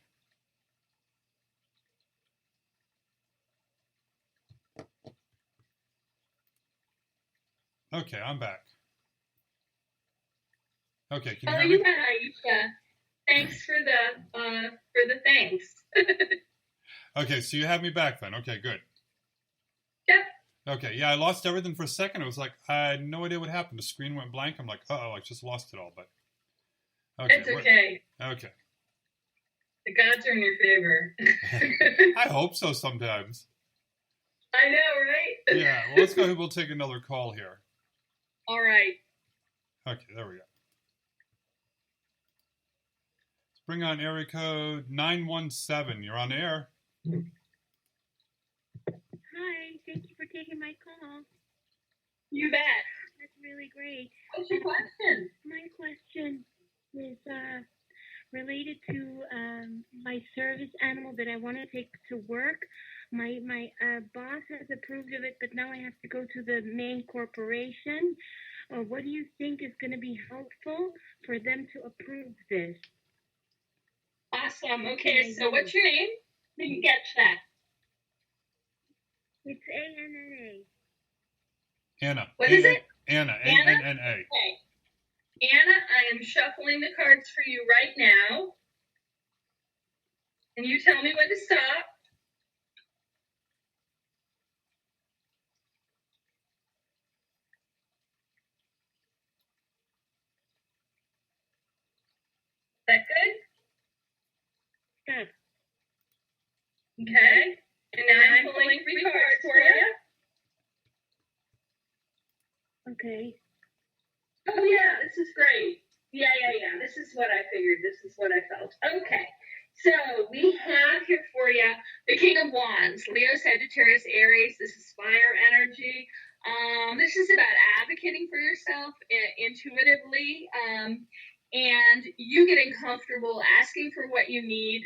Okay, I'm back. Okay, can you hear me? Yeah, Aisha. Thanks for the thanks. Okay, so you have me back then. Okay, good. Yep. Okay, yeah, I lost everything for a second. It was like, I had no idea what happened. The screen went blank. I'm like, uh-oh, I just lost it all. But okay, it's okay. Okay. The gods are in your favor. I hope so sometimes. I know, right? Yeah, well, let's go ahead. We'll take another call here. All right. Okay, there we go. Let's bring on area code 917. You're on the air. Hi, thank you for taking my call. You bet. That's really great. What's your question? My question is related to my service animal that I want to take to work. My boss has approved of it, but now I have to go to the main corporation. What do you think is going to be helpful for them to approve this? Awesome. Okay, so what's your name? Didn't catch that. It's ANNA. Anna. What is it? Anna. Anna? ANNA. Okay. Anna, I am shuffling the cards for you right now. And you tell me when to stop. Is that good? Stop. Okay. And now I'm pulling 3 cards for you. Okay. Oh, yeah, this is great. Yeah. This is what I figured. This is what I felt. Okay. So we have here for you the King of Wands, Leo, Sagittarius, Aries. This is fire energy. This is about advocating for yourself intuitively, and you getting comfortable asking for what you need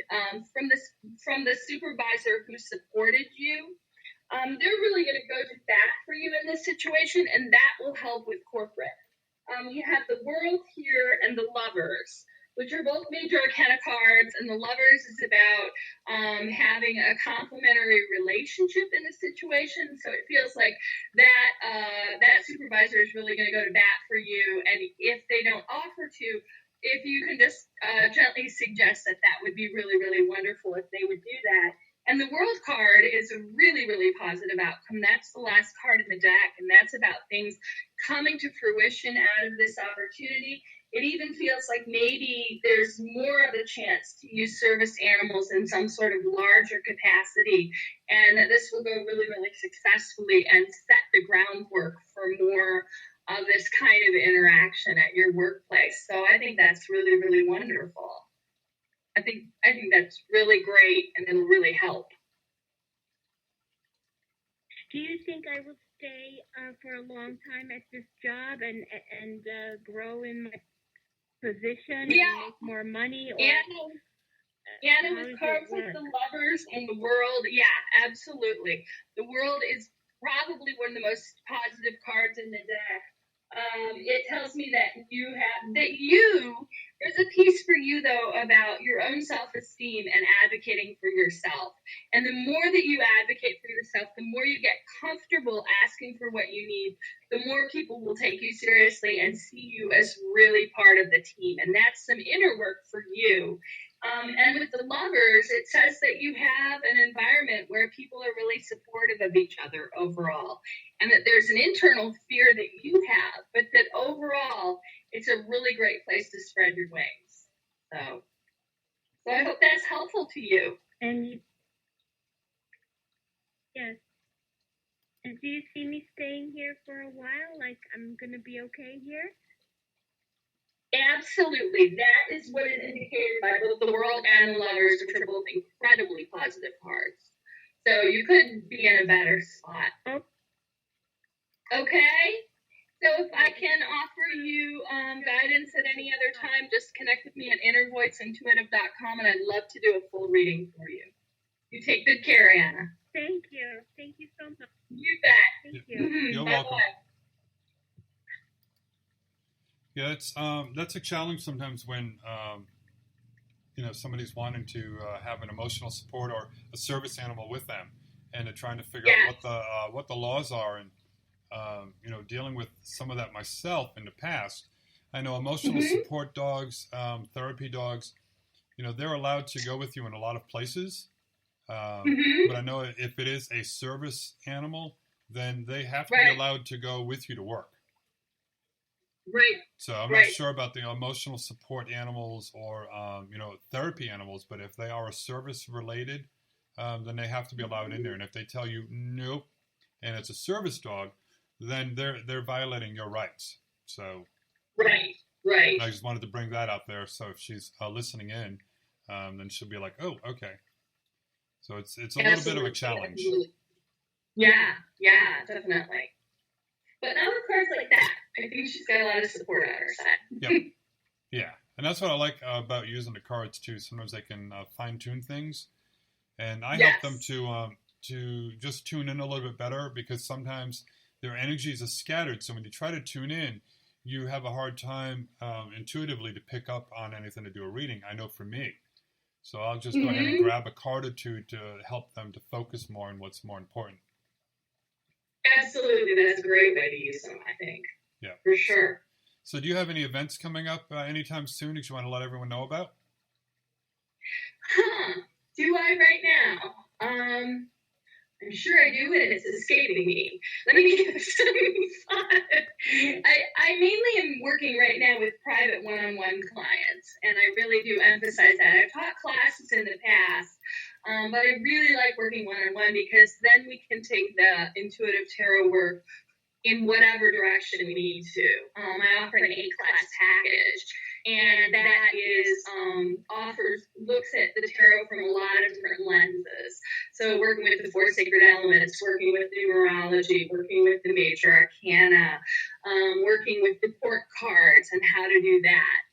from the supervisor who supported you. They're really going to go to bat for you in this situation, and that will help with corporate. You have the World here and the Lovers, which are both major arcana cards, and the Lovers is about having a complementary relationship in a situation. So it feels like that supervisor is really going to go to bat for you, and if they don't offer to, if you can just gently suggest that would be really, really wonderful if they would do that. And the World card is a really, really positive outcome. That's the last card in the deck, and that's about things coming to fruition out of this opportunity. it even feels like maybe there's more of a chance to use service animals in some sort of larger capacity, and that this will go really, really successfully and set the groundwork for more of this kind of interaction at your workplace. So I think that's really, really wonderful. I think that's really great, and it'll really help. Do you think I will stay for a long time at this job and grow in my position and make more money? Or, and with cards like the Lovers and the World, yeah, absolutely. The World is probably one of the most positive cards in the deck. It tells me that there's a piece for you, though, about your own self-esteem and advocating for yourself. And the more that you advocate for yourself, the more you get comfortable asking for what you need, the more people will take you seriously and see you as really part of the team. And that's some inner work for you. And with the Lovers, it says that you have an environment where people are really supportive of each other overall, and that there's an internal fear that you have, but that overall, it's a really great place to spread your wings. So I hope that's helpful to you. And yes. And do you see me staying here for a while? Like I'm going to be okay here? Absolutely. That is what is indicated by both the World and the Lovers, which are both incredibly positive cards. So you couldn't be in a better spot. Oh. Okay? So if I can offer you guidance at any other time, just connect with me at innervoiceintuitive.com, and I'd love to do a full reading for you. You take good care, Anna. Thank you. Thank you so much. You bet. Thank you. You're Bye-bye. welcome. Yeah, that's a challenge sometimes when somebody's wanting to have an emotional support or a service animal with them, and they're trying to figure out what the laws are, and dealing with some of that myself in the past. I know emotional support dogs, therapy dogs, they're allowed to go with you in a lot of places, but I know if it is a service animal, then they have to be allowed to go with you to work. Right. So I'm not sure about the emotional support animals or, therapy animals, but if they are service related, then they have to be allowed in there. And if they tell you nope, and it's a service dog, then they're violating your rights. So right. I just wanted to bring that out there. So if she's listening in, then she'll be like, oh, okay. So it's a little bit of a challenge. Absolutely. Yeah, definitely. But not with cards like that. I think she's got a lot of support on her side. Yep. Yeah. And that's what I like about using the cards, too. Sometimes they can fine-tune things. And I help them to just tune in a little bit better, because sometimes their energies are scattered. So when you try to tune in, you have a hard time intuitively to pick up on anything to do a reading. I know for me. So I'll just go ahead and grab a card or two to help them to focus more on what's more important. Absolutely. That's a great way to use them, I think. Yeah. For sure. So do you have any events coming up anytime soon that you want to let everyone know about? Do I right now? I'm sure I do, and it's escaping me. Let me give some thought. I mainly am working right now with private one-on-one clients, and I really do emphasize that. I've taught classes in the past, but I really like working one-on-one, because then we can take the intuitive tarot work in whatever direction we need to. I offer an 8-class package, and that is looks at the tarot from a lot of different lenses. So working with the 4 sacred elements, working with numerology, working with the major arcana, working with the port cards and how to do that.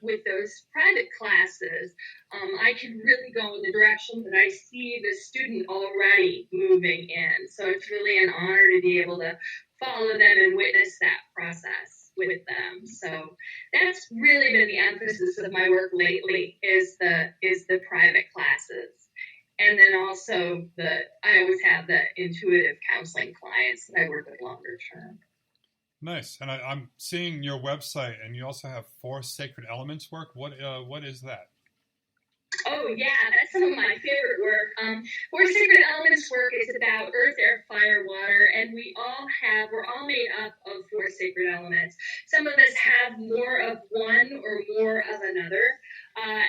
With those private classes, I can really go in the direction that I see the student already moving in. So it's really an honor to be able to follow them and witness that process with them. So that's really been the emphasis of my work lately, is the private classes. And then also I always have the intuitive counseling clients that I work with longer term. Nice. And I'm seeing your website, and you also have 4 sacred elements work. What is that? Oh yeah, that's some of my favorite work. Four Sacred Elements work is about earth, air, fire, water, and we're all made up of four sacred elements. Some of us have more of one or more of another,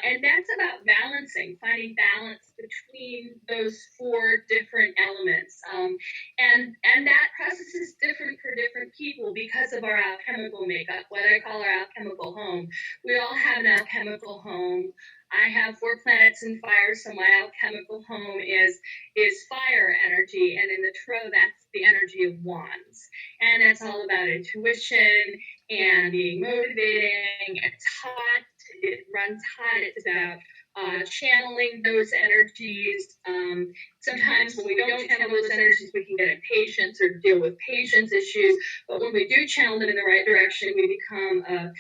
and that's about balancing, finding balance between those four different elements. And that process is different for different people because of our alchemical makeup, what I call our alchemical home. We all have an alchemical home. I have four planets in fire, so my alchemical home is fire energy, and in the tarot, that's the energy of wands, and it's all about intuition and being motivating. It's hot. It runs hot. It's about channeling those energies. Sometimes when we don't channel those energies, we can get impatient or deal with patience issues. But when we do channel them in the right direction, we become a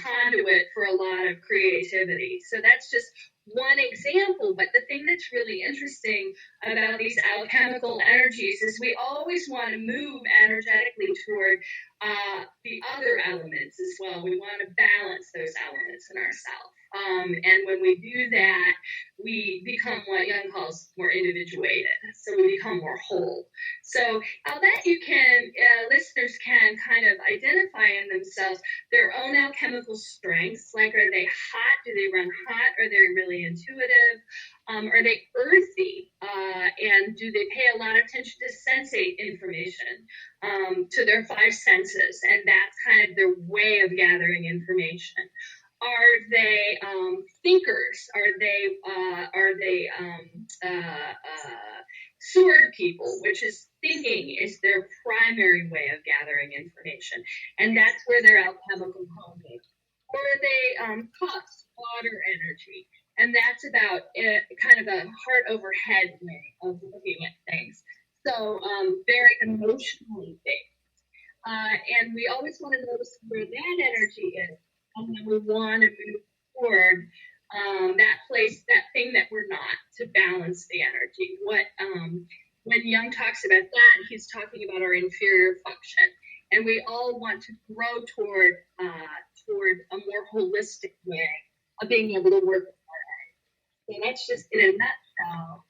conduit for a lot of creativity. So that's just one example. But the thing that's really interesting about these alchemical energies is we always want to move energetically toward the other elements as well. We want to balance those elements in ourselves. And when we do that, we become what Jung calls more individuated. So we become more whole. So I'll bet you can, listeners can kind of identify in themselves their own alchemical strengths. Like, are they hot? Do they run hot? Are they really intuitive? Are they earthy? And do they pay a lot of attention to sensate information, to their five senses? And that's kind of their way of gathering information. Are they thinkers? Are they sword people, which is thinking is their primary way of gathering information, and that's where their alchemical home is. Or are they cups, water energy, and that's about kind of a heart over head way of looking at things. So very emotionally based, and we always want to notice where that energy is. And then we want to move toward that place, that thing that we're not, to balance the energy. When Jung talks about that, he's talking about our inferior function, and we all want to grow toward a more holistic way of being able to work with our energy. So that's just in a nutshell.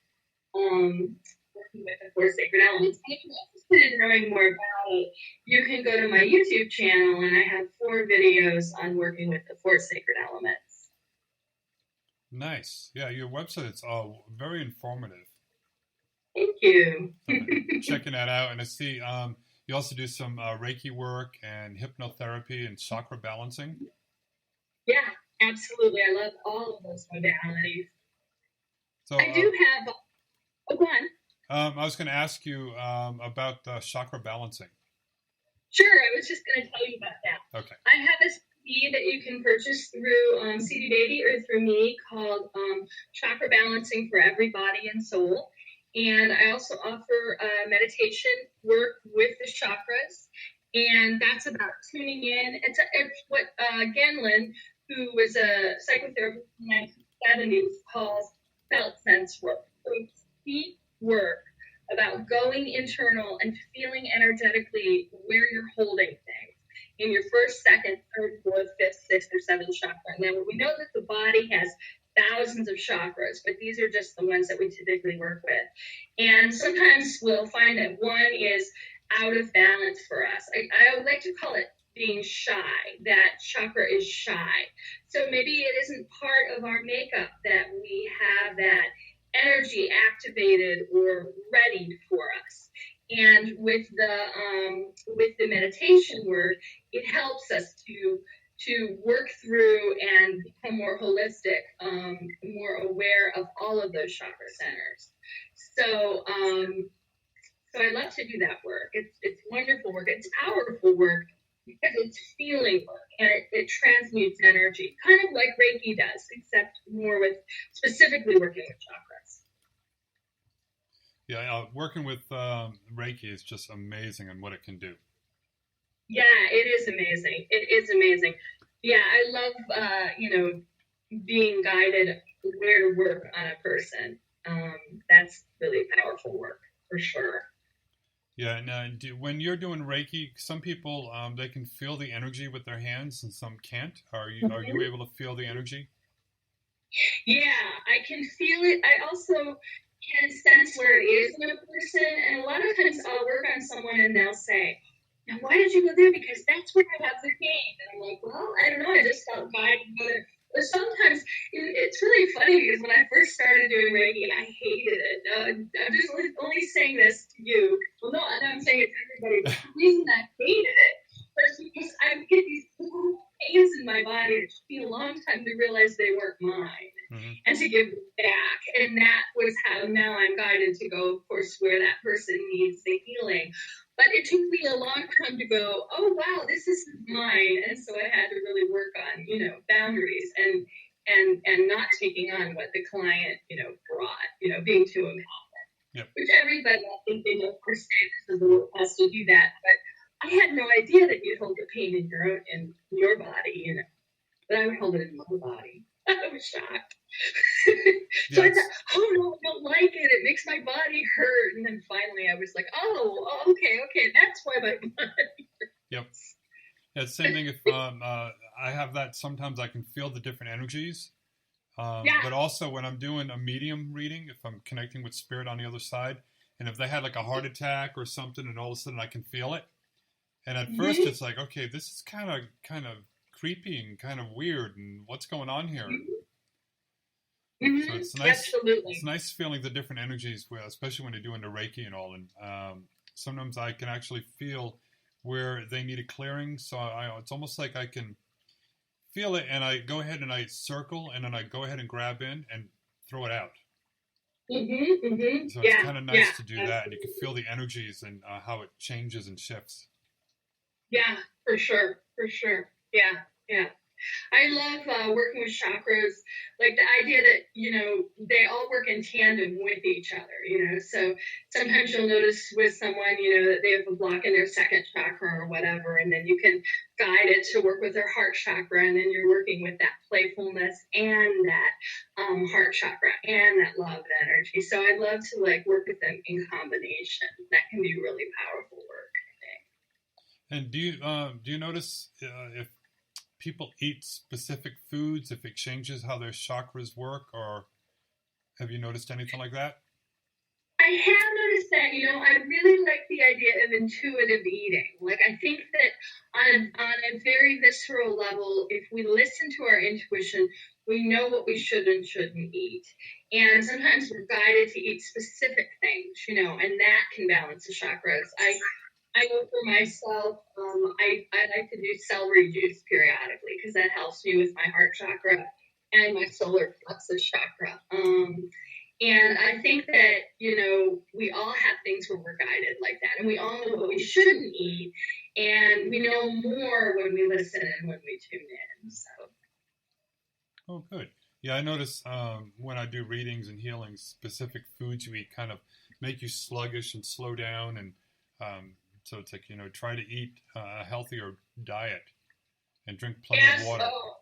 Working with the four sacred elements. And if you're interested in knowing more about it, you can go to my YouTube channel, and I have 4 videos on working with the 4 sacred elements. Nice. Yeah, your website's very informative. Thank you. Checking that out. And I see you also do some Reiki work and hypnotherapy and chakra balancing. Yeah, absolutely. I love all of those modalities. So I do have... Oh, go on. I was going to ask you about chakra balancing. Sure, I was just going to tell you about that. Okay. I have a CD that you can purchase through CD Baby or through me called Chakra Balancing for Every Body and Soul. And I also offer meditation work with the chakras. And that's about tuning in. It's what Genlin, who was a psychotherapist in the 1970s, calls felt sense work. So it's deep work about going internal and feeling energetically where you're holding things in your first, second, third, fourth, fifth, sixth, or seventh chakra. Now, we know that the body has thousands of chakras, but these are just the ones that we typically work with. And sometimes we'll find that one is out of balance for us. I would like to call it being shy. That chakra is shy. So maybe it isn't part of our makeup that we have that energy activated or readied for us. And with the meditation work, it helps us to work through and become more holistic, more aware of all of those chakra centers. So I love to do that work. It's wonderful work. It's powerful work because it's feeling work and it transmutes energy, kind of like Reiki does, except more with specifically working with chakras. Yeah, working with Reiki is just amazing in what it can do. Yeah, it is amazing. It is amazing. Yeah, I love, being guided where to work on a person. That's really powerful work for sure. Yeah, and when you're doing Reiki, some people they can feel the energy with their hands, and some can't. Are you able to feel the energy? Yeah, I can feel it. I also can sense where it is in a person. And a lot of times I'll work on someone and they'll say, now, why did you go there? Because that's where I have the pain. And I'm like, well, I don't know. I just felt guided to go there. But sometimes it's really funny because when I first started doing Reiki, I hated it. I'm just only saying this to you. Well, no, I'm saying it to everybody. But the reason I hated it was because I would get these little pains in my body. It took me a long time to realize they weren't mine. Mm-hmm. And to give back. And that was how now I'm guided to go, of course, where that person needs the healing. But it took me a long time to go, oh, wow, this is mine. And so I had to really work on, boundaries and not taking on what the client, brought, being too empowered. Yep. Which everybody, I think they know per se, this is the work has to do that. But I had no idea that you'd hold the pain in your body, but I would hold it in my body. I was shocked. So I thought, oh no, I don't like it. It makes my body hurt. And then finally I was like, oh, okay, that's why my body hurts. Yep. Yeah, same thing. If I have that, sometimes I can feel the different energies. But also when I'm doing a medium reading, if I'm connecting with spirit on the other side, and if they had like a heart attack or something, and all of a sudden I can feel it. And at first it's like, okay, this is kind of creepy and kind of weird, and what's going on here? Mm-hmm. So it's nice. Absolutely. It's nice feeling the different energies, especially when you're doing the Reiki and all. And sometimes I can actually feel where they need a clearing. So it's almost like I can feel it, and I go ahead and I circle, and then I go ahead and grab in and throw it out. Mm-hmm, mm-hmm. So it's kind of nice to do that, and you can feel the energies and how it changes and shifts. Yeah, for sure. Yeah. I love working with chakras, like the idea that, they all work in tandem with each other, so sometimes you'll notice with someone, that they have a block in their second chakra or whatever, and then you can guide it to work with their heart chakra, and then you're working with that playfulness and that heart chakra and that love energy. So I love to work with them in combination. That can be really powerful work, I think. And do you notice if people eat specific foods, if it changes how their chakras work, or have you noticed anything like that? I have noticed that, I really like the idea of intuitive eating. I think that on a very visceral level, if we listen to our intuition, we know what we should and shouldn't eat. And sometimes we're guided to eat specific things, and that can balance the chakras. I know for myself, I like to do celery juice periodically because that helps me with my heart chakra and my solar plexus chakra. And I think that, we all have things where we're guided like that. And we all know what we shouldn't eat. And we know more when we listen and when we tune in. So. Oh, good. Yeah, I notice when I do readings and healings, specific foods you eat kind of make you sluggish and slow down. And so it's like, try to eat a healthier diet and drink plenty of water. Oh,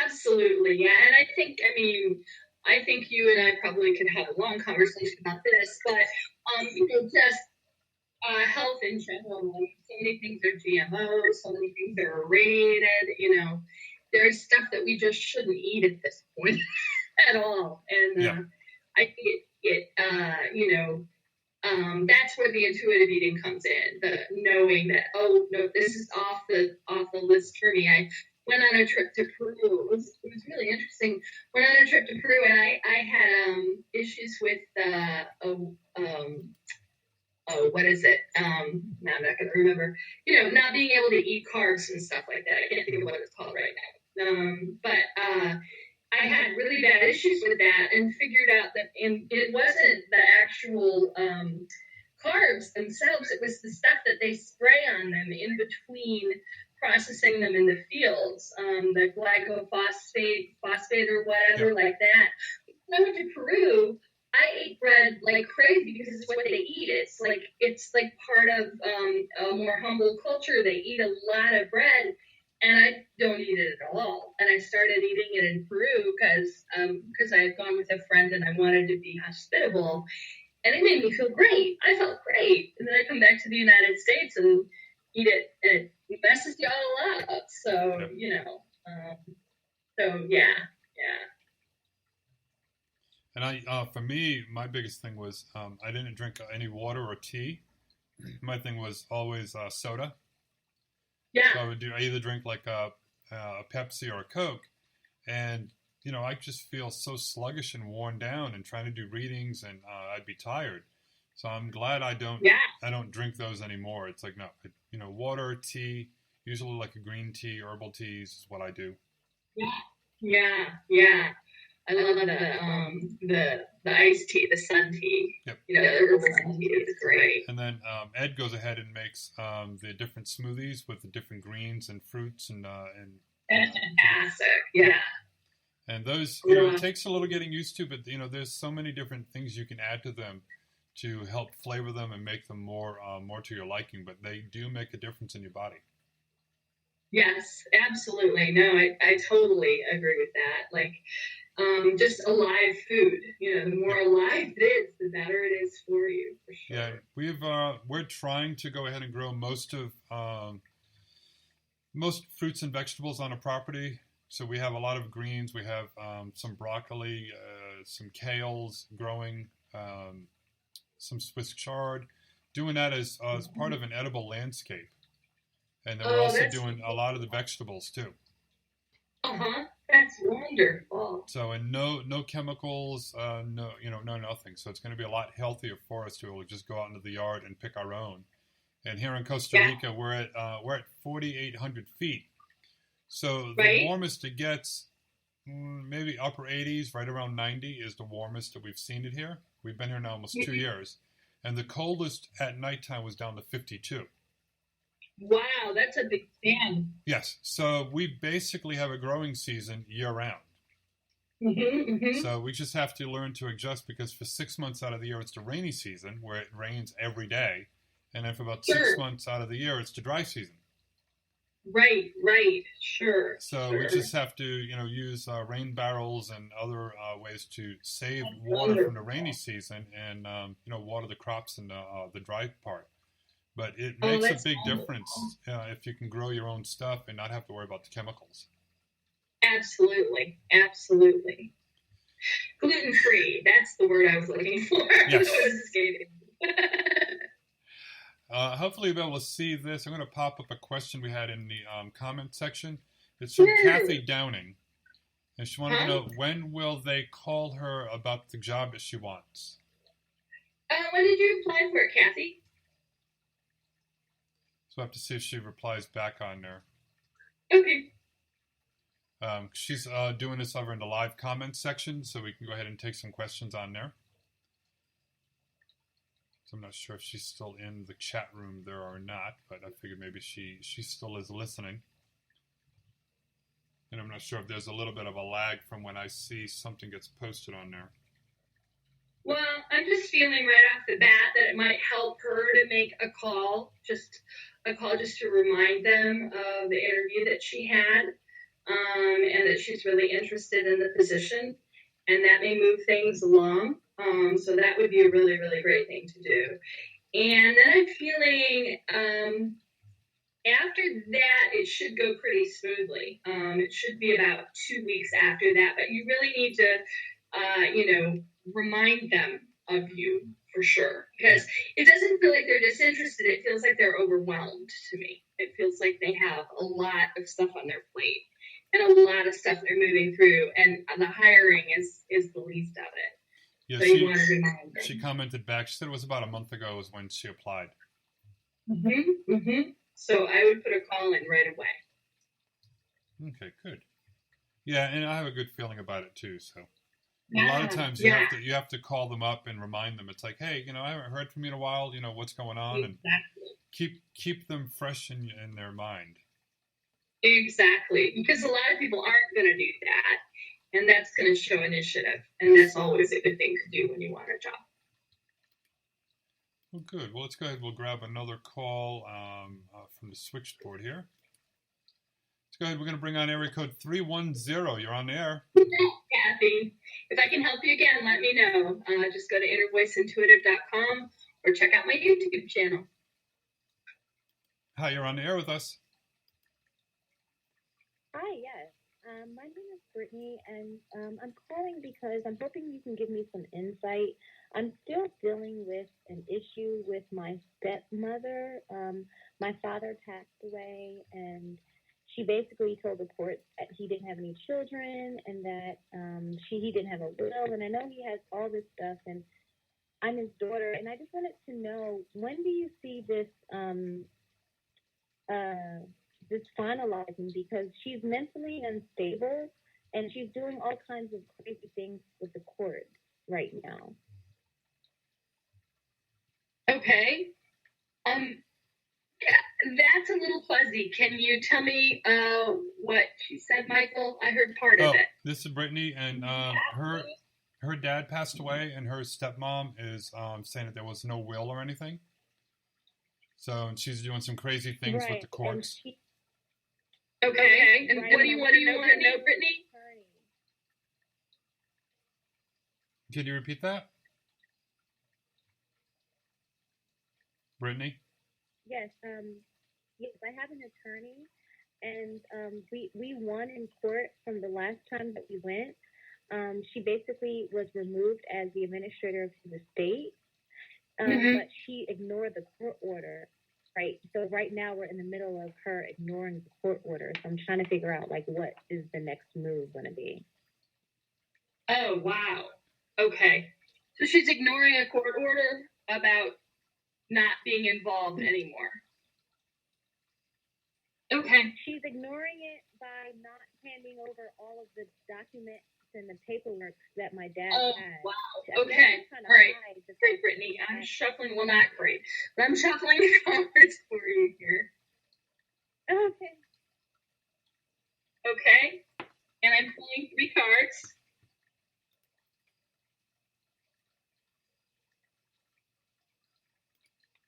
absolutely. Yeah. And I think you and I probably could have a long conversation about this, but, just health in general. So many things are GMOs, so many things are irradiated, there's stuff that we just shouldn't eat at this point at all. And I think that's where the intuitive eating comes in, the knowing that, oh, no, this is off the list for me. I went on a trip to Peru. It was really interesting. Went on a trip to Peru, and I had issues with what is it? Now I'm not going to remember. Not being able to eat carbs and stuff like that. I can't think of what it's called right now. But I had really bad issues with that, and figured out that it wasn't the actual carbs themselves. It was the stuff that they spray on them in between processing them in the fields, the glycophosphate or whatever like that. When I went to Peru, I ate bread like crazy because it's what they eat. It's like part of a more humble culture. They eat a lot of bread, and I don't eat it at all. And I started eating it in Peru because I had gone with a friend and I wanted to be hospitable, and it made me feel great. I felt great, and then I come back to the United States and eat it, and it messes you all up. So so yeah. And for me, my biggest thing was I didn't drink any water or tea. My thing was always soda. Yeah. So I either drink like a Pepsi or a Coke, and I just feel so sluggish and worn down, and trying to do readings, and I'd be tired. So I'm glad I don't drink those anymore. It's like, no, water, tea, usually like a green tea, herbal teas is what I do. Yeah. I love the iced tea, the sun tea. Yep. The herbal sun tea is great. And then Ed goes ahead and makes the different smoothies with the different greens and fruits and That's fantastic. Yeah. And those, it takes a little getting used to, but there's so many different things you can add to them to help flavor them and make them more to your liking. But they do make a difference in your body. Yes, absolutely. No, I totally agree with that. Like, just alive food. The more alive it is, the better it is for you, for sure. Yeah, we're trying to go ahead and grow most fruits and vegetables on a property. So we have a lot of greens. We have some broccoli, some kales growing, some Swiss chard. Doing that as part of an edible landscape. And then we're also doing a lot of the vegetables too. That's wonderful. So, and no chemicals, no nothing. So it's going to be a lot healthier for us to be able to just go out into the yard and pick our own. And here in Costa Rica, we're at 4,800 feet. So the warmest it gets, maybe upper 80s, right around 90 is the warmest that we've seen it here. We've been here now almost 2 years. And the coldest at nighttime was down to 52. Wow, that's a big fan. Yes, so we basically have a growing season year-round. So we just have to learn to adjust, because for 6 months out of the year, it's the rainy season, where it rains every day. And then for about 6 months out of the year, it's the dry season. Right, sure. So we just have to, use rain barrels and other ways to save water from the rainy season and, water the crops in the dry part. But it makes a big difference if you can grow your own stuff and not have to worry about the chemicals. Absolutely. Gluten-free, that's the word I was looking for. Yes. I was escaping. Hopefully you'll be able to see this. I'm going to pop up a question we had in the comment section. It's from Kathy Downing. And she wanted to know, when will they call her about the job that she wants? When did you apply for it, Kathy? So I have to see if she replies back on there. Okay. She's doing this over in the live comments section, so we can go ahead and take some questions on there. So I'm not sure if she's still in the chat room there or not, but I figured maybe she still is listening. And I'm not sure if there's a little bit of a lag from when I see something gets posted on there. Well, I'm just feeling right off the bat that it might help her to make a call just to remind them of the interview that she had, and that she's really interested in the position, and that may move things along. So that would be a really, really great thing to do. And then I'm feeling after that, it should go pretty smoothly. It should be about 2 weeks after that, but you really need to, remind them of you for sure, because it doesn't feel like they're disinterested. It feels like they're overwhelmed to me. It feels like they have a lot of stuff on their plate and a lot of stuff they're moving through, and the hiring is the least of it. Yeah, so you want to remind them. She commented back. She said it was about a month ago was when she applied. So I would put a call in right away. Okay, good. Yeah, and I have a good feeling about it too. So a lot of times you have to call them up and remind them. It's like, hey, I haven't heard from you in a while. What's going on, and keep them fresh in their mind. Exactly, because a lot of people aren't going to do that, and that's going to show initiative, and that's always a good thing to do when you want a job. Well, good. Well, let's go ahead. We'll grab another call from the switchboard here. Let's go ahead. We're going to bring on area code 310. You're on the air. Kathy, if I can help you again, let me know. Just go to innervoiceintuitive.com or check out my YouTube channel. Hi, you're on the air with us. Hi, yes. My name is Brittany, and I'm calling because I'm hoping you can give me some insight. I'm still dealing with an issue with my stepmother. My father passed away, and she basically told the court that he didn't have any children and that he didn't have a will. And I know he has all this stuff, and I'm his daughter. And I just wanted to know, when do you see this this finalizing? Because she's mentally unstable and she's doing all kinds of crazy things with the court right now. Okay. That's a little fuzzy. Can you tell me what she said, Michael? I heard part of it. This is Brittany, and her dad passed away, and her stepmom is saying that there was no will or anything. So she's doing some crazy things with the courts. Okay. And what do you want to know, Brittany? Can you repeat that? Brittany? Yes, yes, I have an attorney, and we won in court from the last time that we went. She basically was removed as the administrator of the estate, but she ignored the court order, right? So right now we're in the middle of her ignoring the court order. So I'm trying to figure out, like, what is the next move going to be? Oh, wow. Okay. So she's ignoring a court order about not being involved anymore. Okay. She's ignoring it by not handing over all of the documents and the paperwork that my dad had. Wow. Okay. All right. Great, Brittany. I'm shuffling. Well, not great, but I'm shuffling the cards for you here. Okay. Okay. And I'm pulling 3 cards.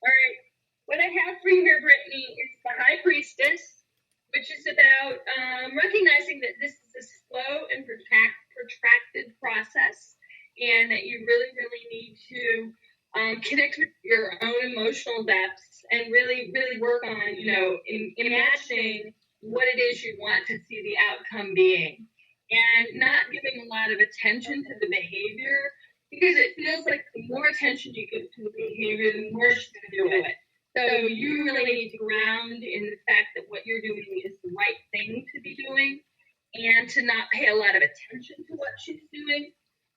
All right. What I have for you here, Brittany, is the High Priestess, which is about recognizing that this is a slow and protracted process, and that you really, really need to connect with your own emotional depths and really, really work on, imagining what it is you want to see the outcome being, and not giving a lot of attention to the behavior, because it feels like the more attention you give to the behavior, the more she's going to do it. So you really need to ground in the fact that what you're doing is the right thing to be doing, and to not pay a lot of attention to what she's doing,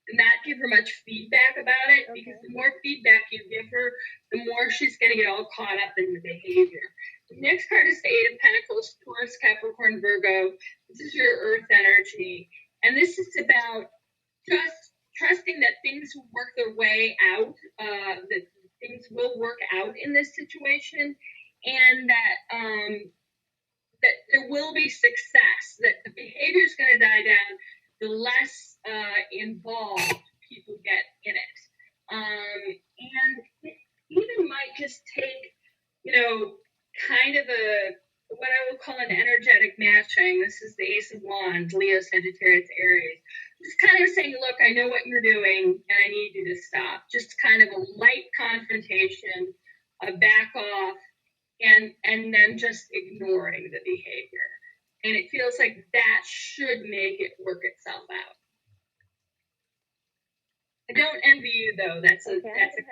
and not give her much feedback about it, because the more feedback you give her, the more she's going to get all caught up in the behavior. The next card is the 8 of Pentacles, Taurus, Capricorn, Virgo. This is your earth energy, and this is about just trusting that things will work their way out, that things will work out in this situation, and that that there will be success, that the behavior is going to die down the less involved people get in it. And it even might just take, kind of what I would call an energetic matching. This is the Ace of Wands, Leo, Sagittarius, Aries. Just kind of saying, look, I know what you're doing, and I need you to stop. Just kind of a light confrontation, a back off, and then just ignoring the behavior. And it feels like that should make it work itself out. I don't envy you, though. That's a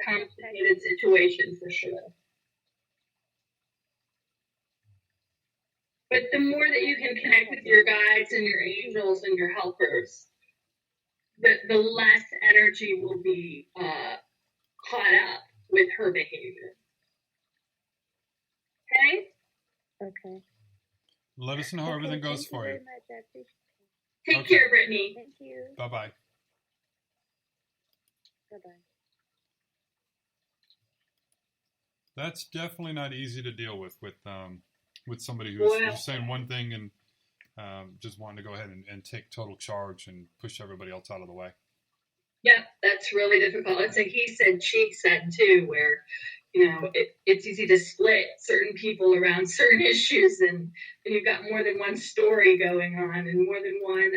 complicated situation for sure. But the more that you can connect with your guides and your angels and your helpers, the less energy will be caught up with her behavior. Okay? Okay. Let us know how everything goes for you. Take care, Brittany. Thank you. Bye-bye. Bye-bye. That's definitely not easy to deal with somebody who's saying one thing and just wanting to go ahead and take total charge and push everybody else out of the way. Yeah, that's really difficult. It's a he said, she said too, where, it's easy to split certain people around certain issues, and you've got more than one story going on and more than one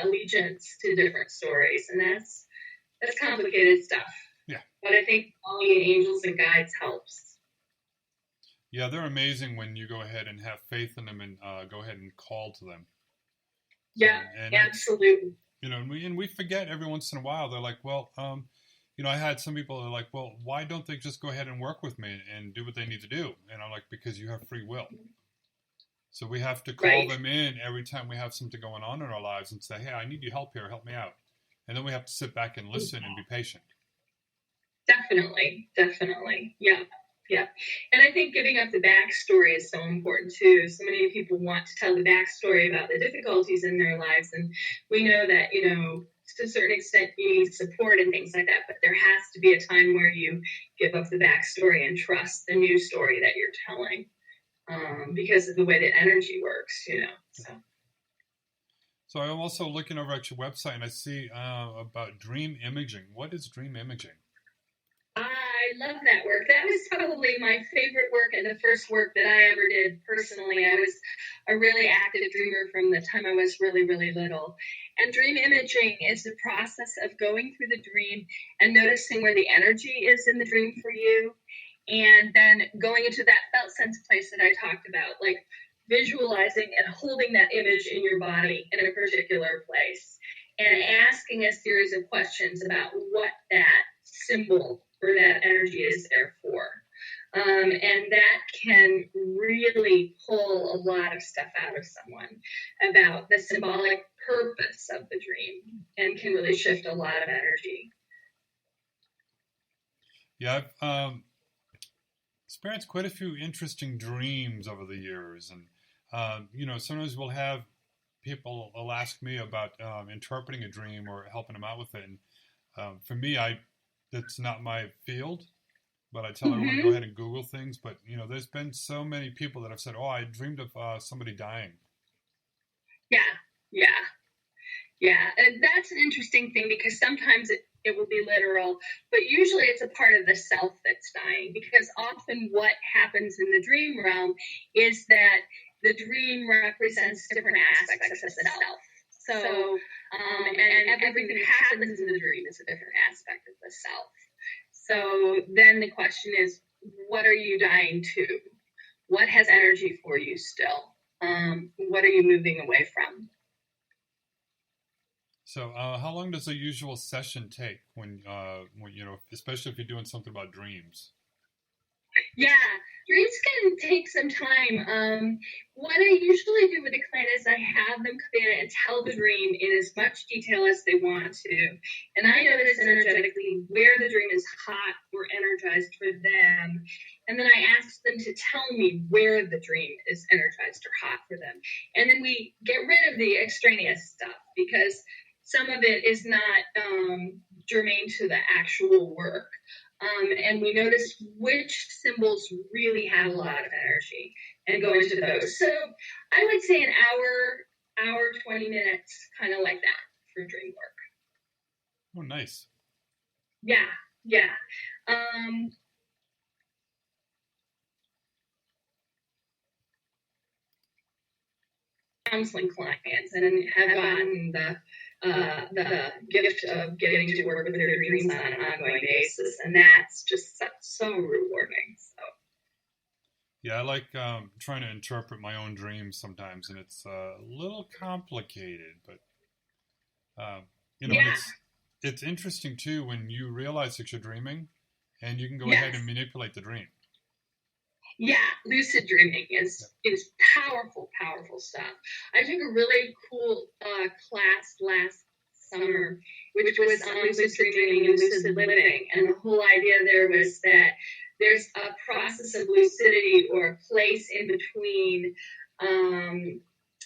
allegiance to different stories. And that's complicated stuff. Yeah. But I think calling in angels and guides helps. Yeah, they're amazing when you go ahead and have faith in them and go ahead and call to them. Yeah, and absolutely. And we forget every once in a while. They're like, well, I had some people that are like, well, why don't they just go ahead and work with me and do what they need to do? And I'm like, because you have free will. So we have to call them in every time we have something going on in our lives and say, hey, I need your help here. Help me out. And then we have to sit back and listen and be patient. Definitely. Yeah. And I think giving up the backstory is so important too. So many people want to tell the backstory about the difficulties in their lives. And we know that, to a certain extent, you need support and things like that. But there has to be a time where you give up the backstory and trust the new story that you're telling. Because of the way that energy works, So I'm also looking over at your website and I see about dream imaging. What is dream imaging? I love that work. That was probably my favorite work and the first work that I ever did personally. I was a really active dreamer from the time I was really, really little. And dream imaging is the process of going through the dream and noticing where the energy is in the dream for you. And then going into that felt sense place that I talked about, like visualizing and holding that image in your body in a particular place and asking a series of questions about what that symbol or that energy is there for. And that can really pull a lot of stuff out of someone about the symbolic purpose of the dream and can really shift a lot of energy. Yeah, I've experienced quite a few interesting dreams over the years. And, sometimes we'll have people will ask me about interpreting a dream or helping them out with it. And for me, that's not my field, but I tell everyone to go ahead and Google things. But, there's been so many people that have said, oh, I dreamed of somebody dying. Yeah. And that's an interesting thing because sometimes it will be literal, but usually it's a part of the self that's dying because often what happens in the dream realm is that the dream represents different aspects of the self. So, and everything that happens in the dream is a different aspect of the self. So then the question is, what are you dying to? What has energy for you still? What are you moving away from? So how long does a usual session take when especially if you're doing something about dreams? Yeah, dreams can take some time. What I usually do with a client is I have them come in and tell the dream in as much detail as they want to. And I notice energetically where the dream is hot or energized for them. And then I ask them to tell me where the dream is energized or hot for them. And then we get rid of the extraneous stuff because some of it is not germane to the actual work. And we notice which symbols really have a lot of energy and go into those. So I would say an hour, 20 minutes, kind of like that for dream work. Oh, nice. Yeah. Counseling clients and have gotten the gift of getting to work with their dreams on an ongoing basis, and that's just so rewarding. So yeah, I like trying to interpret my own dreams sometimes, and it's a little complicated, but it's interesting too when you realize that you're dreaming and you can go ahead and manipulate the dream. Yeah, lucid dreaming is powerful stuff. I took a really cool class last summer, which was on lucid dreaming and lucid living. And the whole idea there was that there's a process of lucidity or a place in between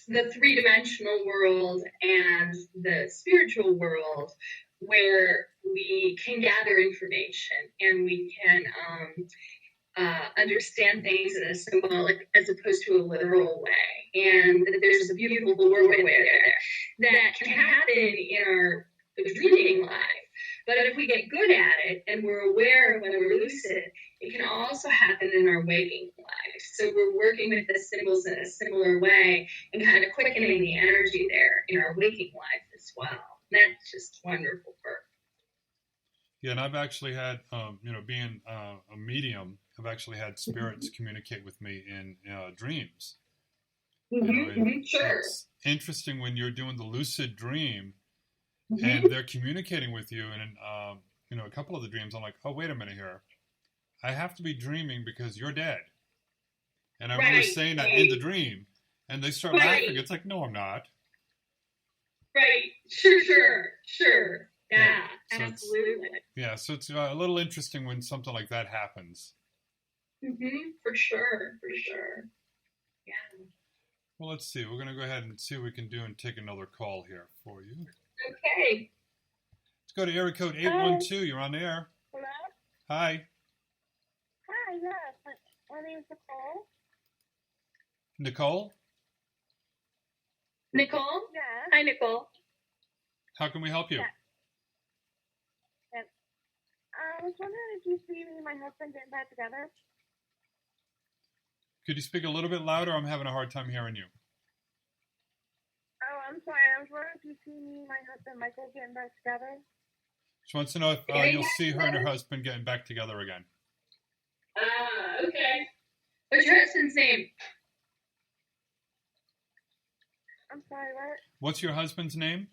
the three-dimensional world and the spiritual world where we can gather information and we can understand things in a symbolic as opposed to a literal way. And there's a beautiful doorway there that can happen in our dreaming life. But if we get good at it and we're aware when we're lucid, it can also happen in our waking life. So we're working with the symbols in a similar way and kind of quickening the energy there in our waking life as well. And that's just wonderful work. Yeah, and I've actually had, being a medium, I've actually had spirits communicate with me in dreams. Sure. interesting when you're doing the lucid dream Mm-hmm. and they're communicating with you. And, a couple of the dreams, I'm like, oh, wait a minute here. I have to be dreaming because you're dead. And I remember saying that in the dream. And they start laughing. It's like, no, I'm not. Right. Sure. Yeah, so absolutely. So it's a little interesting when something like that happens. For sure. Yeah. Well, let's see. We're going to go ahead and see what we can do and take another call here for you. Okay. Let's go to area code 812. You're on the air. Hello? Hi. Hi, yes. My name's Nicole. Nicole? Nicole? Yes. Hi, Nicole. How can we help you? Yes. I was wondering if you see me and my husband getting back together. Could you speak a little bit louder? I'm having a hard time hearing you. Oh, I'm sorry. I was wondering if you see me and my husband Michael getting back together. She wants to know if you'll see her and her husband getting back together again. Okay. What's your husband's name? I'm sorry, what? What's your husband's name?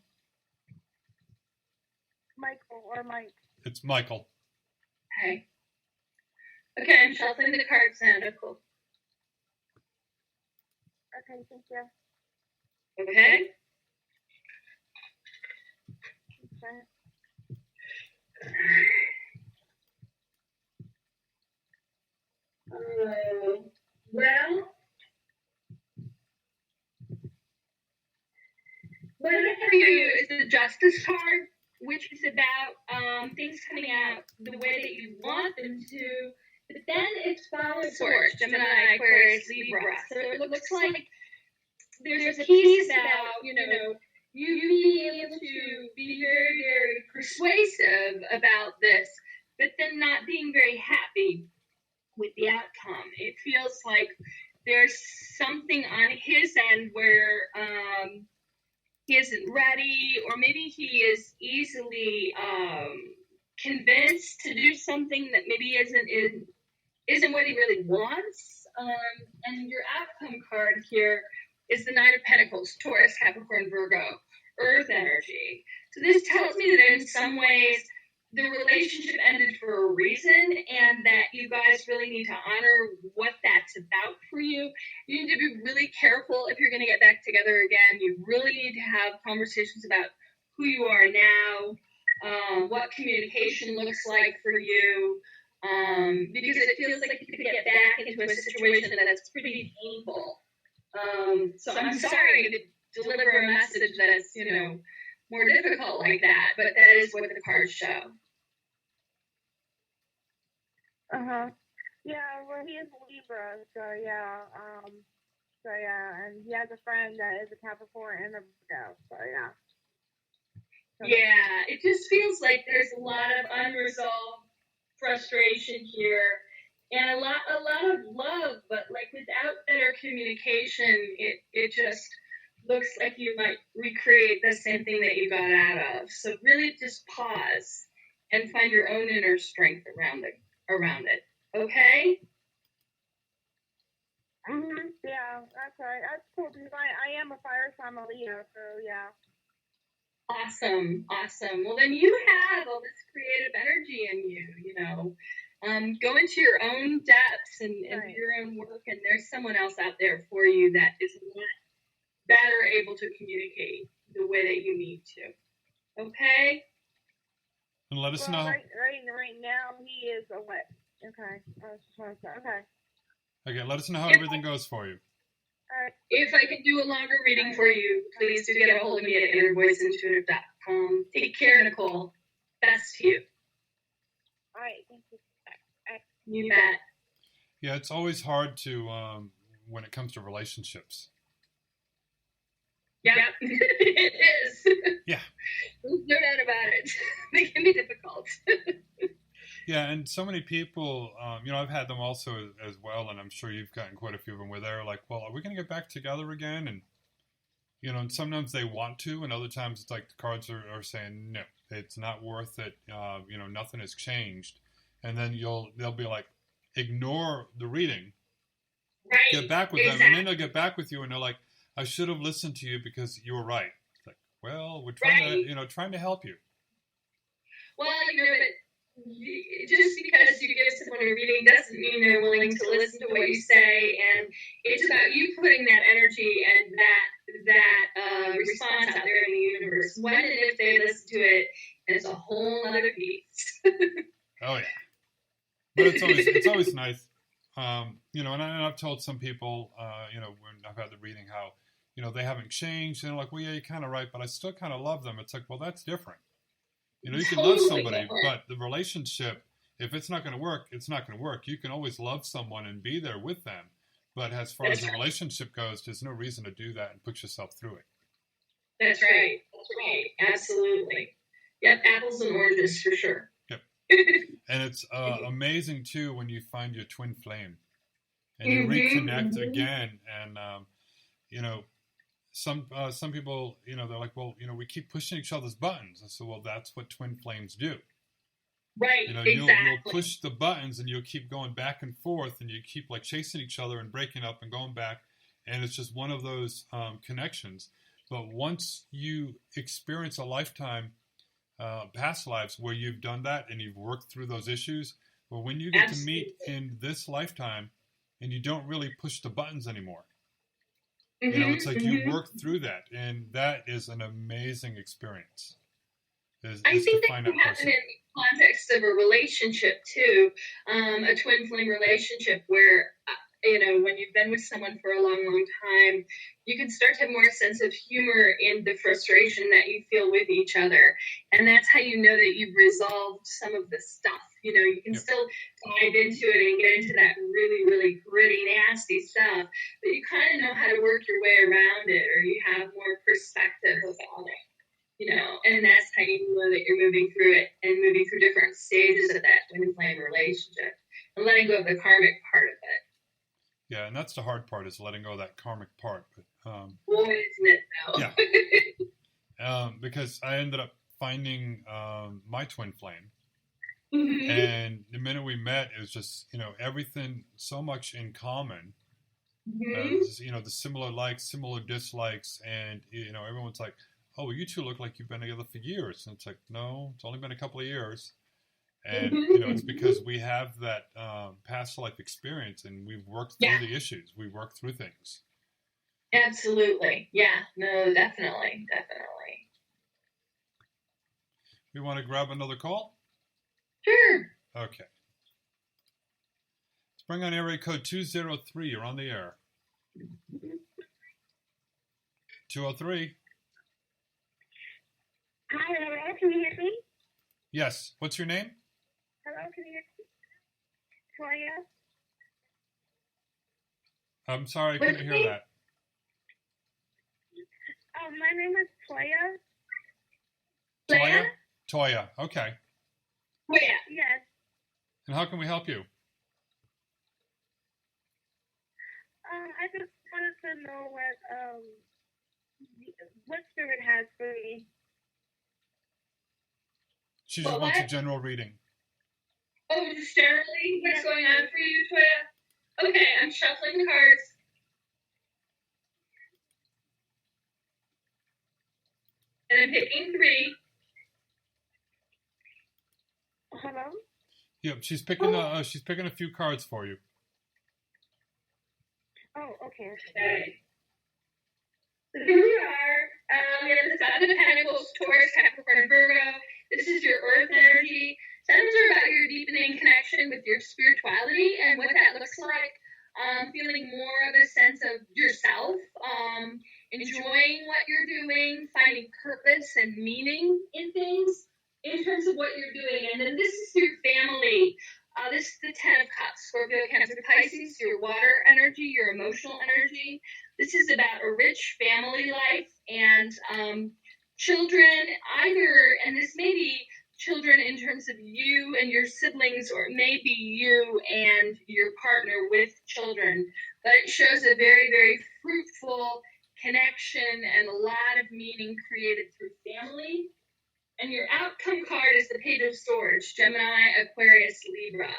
Michael or Mike. It's Michael. Okay, I'm shuffling the cards now, Nicole. Okay, thank you. Okay. Okay. Well, what I have for you is the Justice card, which is about things coming out the way that you want them to. But then it's followed Swords, Gemini, Aquarius, Libra. So it looks like there's a piece about, you being able to be very, very persuasive about this, but then not being very happy with the outcome. It feels like there's something on his end where he isn't ready, or maybe he is easily convinced to do something that maybe isn't what he really wants. And your outcome card here is the Nine of Pentacles, Taurus, Capricorn, Virgo, Earth energy. So this tells me that in some ways the relationship ended for a reason, and that you guys really need to honor what that's about for you. You need to be really careful if you're going to get back together again. You really need to have conversations about who you are now, what communication looks like for you, because it feels like you could get back into a situation that's pretty painful. So I'm sorry to deliver a message that's, more difficult like that, but that is what the cards show. Yeah, well, he is a Libra, so yeah. And he has a friend that is a Capricorn and a Virgo, so yeah. Yeah, it just feels like there's a lot of unresolved frustration here, and a lot of love, but like without better communication, it just looks like you might recreate the same thing that you got out of. So really just pause and find your own inner strength around it. Okay? Yeah, that's right. That's cool because I am a fire sign, a Leo, so yeah. Awesome. Well, then you have all this creative energy in you, go into your own depths and do your own work, and there's someone else out there for you that is not better able to communicate the way that you need to. Okay? And let us know. Right now he is a what? Okay. I was just want to say, okay. Okay, let us know how everything goes for you. All right. If I can do a longer reading for you, please do get a hold of me at innervoiceintuitive.com. Take care, Nicole. Best to you. All right, thank you. You bet. Yeah, it's always hard to, when it comes to relationships. Yeah, it is. Yeah. There's no doubt about it. They can be difficult. Yeah, and so many people, I've had them also as well, and I'm sure you've gotten quite a few of them where they're like, well, are we going to get back together again? And, and sometimes they want to, and other times it's like the cards are saying, no, it's not worth it. Nothing has changed. And then they'll be like, ignore the reading, right. Get back with them, and then they'll get back with you, and they're like, I should have listened to you because you were right. It's like, well, we're trying to, trying to help you. Well, just because you give someone a reading doesn't mean they're willing to listen to what you say, and it's about you putting that energy and that response out there in the universe. When and if they listen to it, it's a whole other piece. Oh yeah, but it's always nice, and I've told some people, when I've had the reading, how they haven't changed, and they're like, well, yeah, you're kind of right, but I still kind of love them. It's like, well, that's different. You can love somebody, but the relationship, if it's not going to work, it's not going to work. You can always love someone and be there with them. But as far as the relationship goes, there's no reason to do that and put yourself through it. That's right. Absolutely. Yep, apples and oranges for sure. Yep. And it's amazing, too, when you find your twin flame and you reconnect again. And, some people, they're like, well, we keep pushing each other's buttons. I said, well, that's what twin flames do. Right, You'll exactly. push the buttons and you'll keep going back and forth and you keep like chasing each other and breaking up and going back. And it's just one of those connections. But once you experience a lifetime, past lives where you've done that and you've worked through those issues, well, when you get to meet in this lifetime and you don't really push the buttons anymore, it's like you work through that, and that is an amazing experience. I think that can happen in the context of a relationship too, a twin flame relationship where, when you've been with someone for a long, long time, you can start to have more sense of humor in the frustration that you feel with each other. And that's how you know that you've resolved some of the stuff. You can still dive into it and get into that really, really gritty, nasty stuff, but you kind of know how to work your way around it, or you have more perspective about it. And that's how you know that you're moving through it and moving through different stages of that twin flame relationship and letting go of the karmic part of it. Yeah, and that's the hard part, is letting go of that karmic part. But, boy, isn't it though? Yeah. Because I ended up finding my twin flame. Mm-hmm. And the minute we met, it was just, everything so much in common. Mm-hmm. The similar likes, similar dislikes, and, everyone's like, oh, well, you two look like you've been together for years. And it's like, no, it's only been a couple of years. And, it's because we have that past life experience and we've worked through the issues. We worked through things. Absolutely. Yeah, no, definitely. We want to grab another call? Sure. Okay. Let's bring on area code 203. You're on the air. 203. Hi, hello, can you hear me? Yes. What's your name? Hello, can you hear me? Toya? I'm sorry, I couldn't hear that. My name is Toya. Toya, okay. Yes. And how can we help you? I just wanted to know what spirit has for me. She just wants a general reading. Oh, just generally, what's going on for you, Toya? Okay, I'm shuffling the cards. And I'm picking 3. Hello? Yep, she's picking a few cards for you. Oh, okay. So here we are. We have the Seven of Pentacles, Taurus, Capricorn, Virgo. This is your Earth energy. Sevens are about your deepening connection with your spirituality and what that looks like. Feeling more of a sense of yourself, enjoying what you're doing, finding purpose and meaning in things in terms of what you're doing. And then this is your family. This is the Ten of Cups, Scorpio, Cancer, Pisces, your water energy, your emotional energy. This is about a rich family life and children, and this may be children in terms of you and your siblings, or maybe you and your partner with children. But it shows a very, very fruitful connection and a lot of meaning created through family. And your outcome card is the Page of Swords, Gemini, Aquarius, Libra.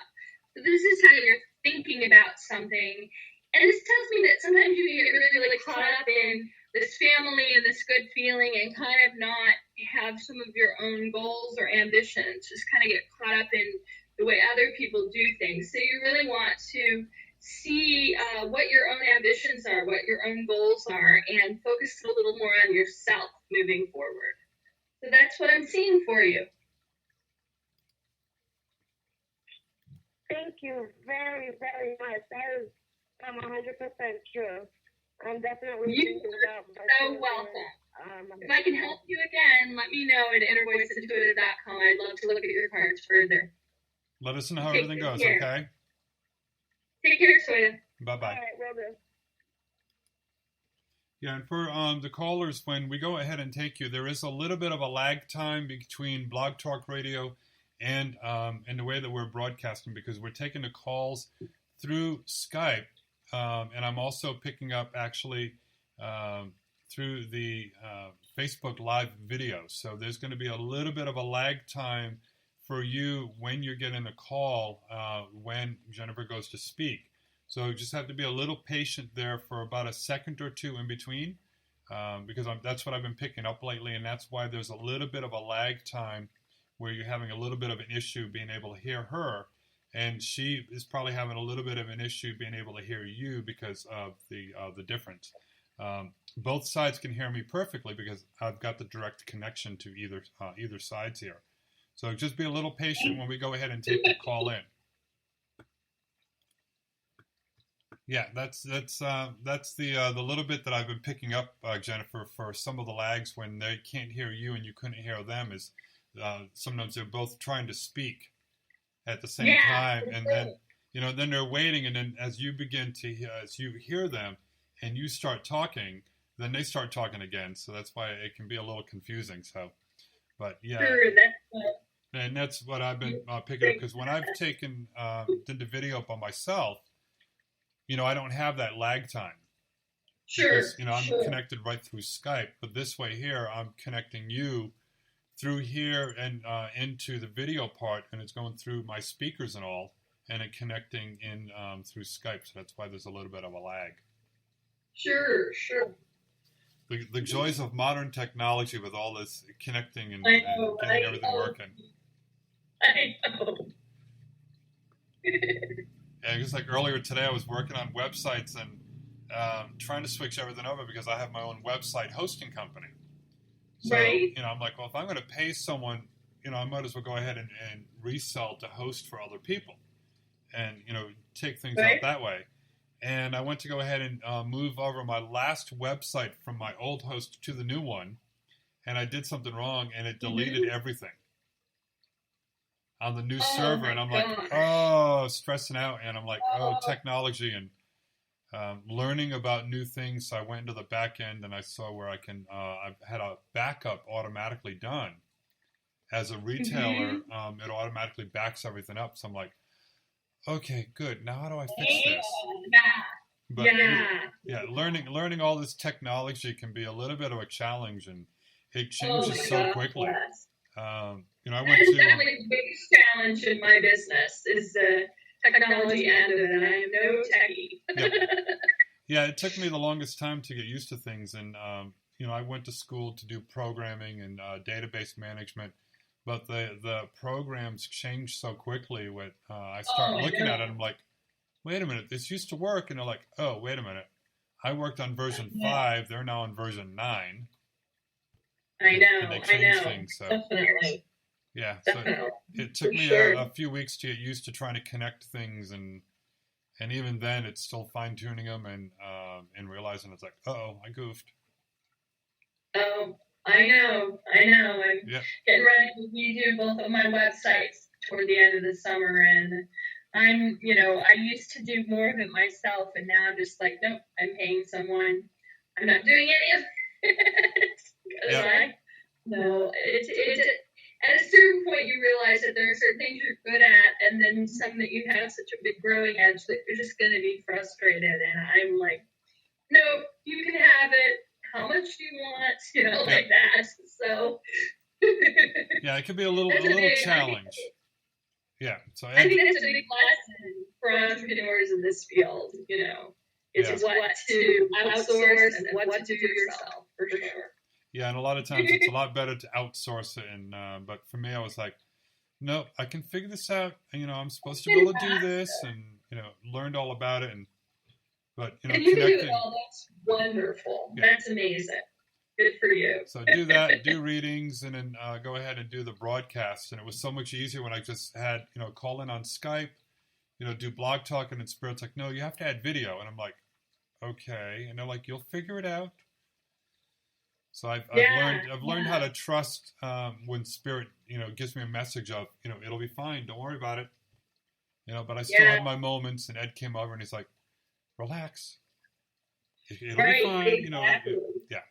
So this is how you're thinking about something. And this tells me that sometimes you get really, really caught up in this family and this good feeling and kind of not have some of your own goals or ambitions, just kind of get caught up in the way other people do things. So you really want to see what your own ambitions are, what your own goals are, and focus a little more on yourself moving forward. So that's what I'm seeing for you. Thank you very, very much. That is 100% true. I'm definitely thinking about my so children. welcome. If I can help you again, let me know at innervoiceintuitive.com. I'd love to look at your cards further. Let us know how everything goes, okay? Take care, Soya. Bye-bye. All right, will do. Yeah, and for the callers, when we go ahead and take you, there is a little bit of a lag time between Blog Talk Radio and the way that we're broadcasting, because we're taking the calls through Skype, and I'm also picking up actually through the Facebook Live video. So there's going to be a little bit of a lag time for you when you're getting a call when Jennifer goes to speak. So you just have to be a little patient there for about a second or two in between, because that's what I've been picking up lately, and that's why there's a little bit of a lag time where you're having a little bit of an issue being able to hear her, and she is probably having a little bit of an issue being able to hear you because of the difference. Both sides can hear me perfectly because I've got the direct connection to either sides here. So just be a little patient when we go ahead and take the call in. Yeah, that's the little bit that I've been picking up, Jennifer, for some of the lags when they can't hear you and you couldn't hear them is sometimes they're both trying to speak at the same time, and then they're waiting, and then as you hear them and you start talking, then they start talking again. So that's why it can be a little confusing. So, but yeah. Sure, and that's what I've been picking up, because when I've did the video by myself, I don't have that lag time. Sure. Because, I'm connected right through Skype, but this way here, I'm connecting you through here and into the video part, and it's going through my speakers and all, and it connecting in through Skype. So that's why there's a little bit of a lag. Sure. The joys of modern technology with all this connecting and getting everything working. I know. And just like earlier today, I was working on websites and trying to switch everything over because I have my own website hosting company. So, right. I'm like, well, if I'm going to pay someone, I might as well go ahead and resell to host for other people and, take things out that way. And I went to go ahead and move over my last website from my old host to the new one. And I did something wrong, and it deleted everything on the new server. And I'm like, stressing out. And I'm like, technology and learning about new things. So I went into the back end and I saw where I had a backup automatically done. As a retailer, it automatically backs everything up. So I'm like, okay, good. Now how do I fix this? But learning all this technology can be a little bit of a challenge, and it changes so quickly. I went to definitely the biggest challenge in my business is the technology end of it, and I am no techie. Yeah, it took me the longest time to get used to things, and I went to school to do programming and database management, but the programs change so quickly. With I start looking at it, I'm like, wait a minute, this used to work, and they're like, oh, wait a minute, I worked on version 5, they're now on version 9. I know. Things, so. Definitely. Yeah, so it took me a few weeks to get used to trying to connect things, and even then, it's still fine tuning them and realizing it's like, I goofed. Oh, I know. I'm getting ready to redo both of my websites toward the end of the summer, and I'm, I used to do more of it myself, and now I'm just like, nope, I'm paying someone. I'm not doing any of it. It's at a certain point you realize that there are certain things you're good at, and then some that you have such a big growing edge that you're just going to be frustrated. And I'm like, no, you can have it. How much do you want? Like that. So it could be a little challenge. So I think that's a big lesson for entrepreneurs in this field. It's what to outsource and what to do yourself, for sure. Yeah, and a lot of times it's a lot better to outsource it. And but for me, I was like, no, I can figure this out. And, I'm supposed to be able to do this, and learned all about it. But and you connecting. do it all. That's wonderful. Yeah. That's amazing. Good for you. So do that, do readings, and then go ahead and do the broadcast. And it was so much easier when I just had call in on Skype, do blog talk, and then Spirit's like, no, you have to add video, and I'm like, okay, and they're like, you'll figure it out. So I've learned how to trust when Spirit gives me a message of it'll be fine, don't worry about it, but I still had my moments, and Ed came over and he's like, relax, it'll be fine, exactly. Yeah.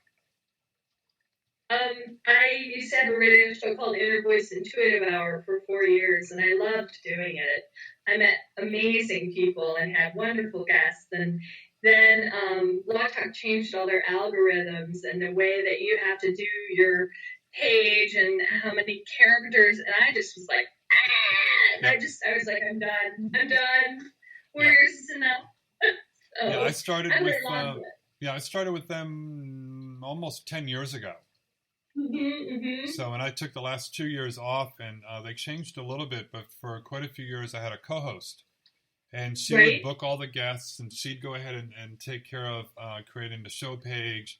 I used to have a radio show called Inner Voice Intuitive Hour for 4 years, and I loved doing it. I met amazing people and had wonderful guests, and then Blog Talk changed all their algorithms and the way that you have to do your page and how many characters, and I just was like, I was like, I'm done. Warriors is enough. So, yeah, I started with them almost 10 years ago. So, and I took the last 2 years off, and they changed a little bit, but for quite a few years I had a co-host, and she would book all the guests, and she'd go ahead and take care of creating the show page.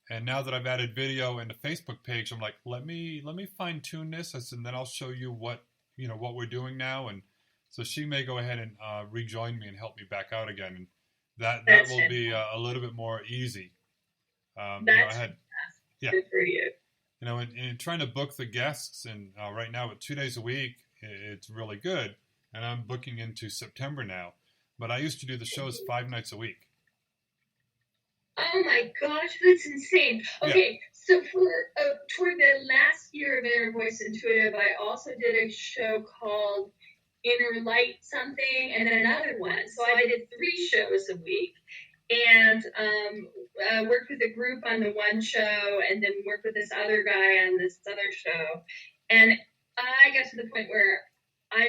And now that I've added video and the Facebook page, I'm like, let me fine tune this. I said, and then I'll show you what we're doing now. And so she may go ahead and rejoin me and help me back out again, and that will be a little bit more easy. Good for you. And trying to book the guests, and right now with 2 days a week, it's really good. And I'm booking into September now. But I used to do the shows 5 nights a week. Oh my gosh, that's insane. Okay, so for toward the last year of Inner Voice Intuitive, I also did a show called Inner Light something, and then another one. So I did 3 shows a week. And worked with a group on the one show, and then worked with this other guy on this other show. And I got to the point where I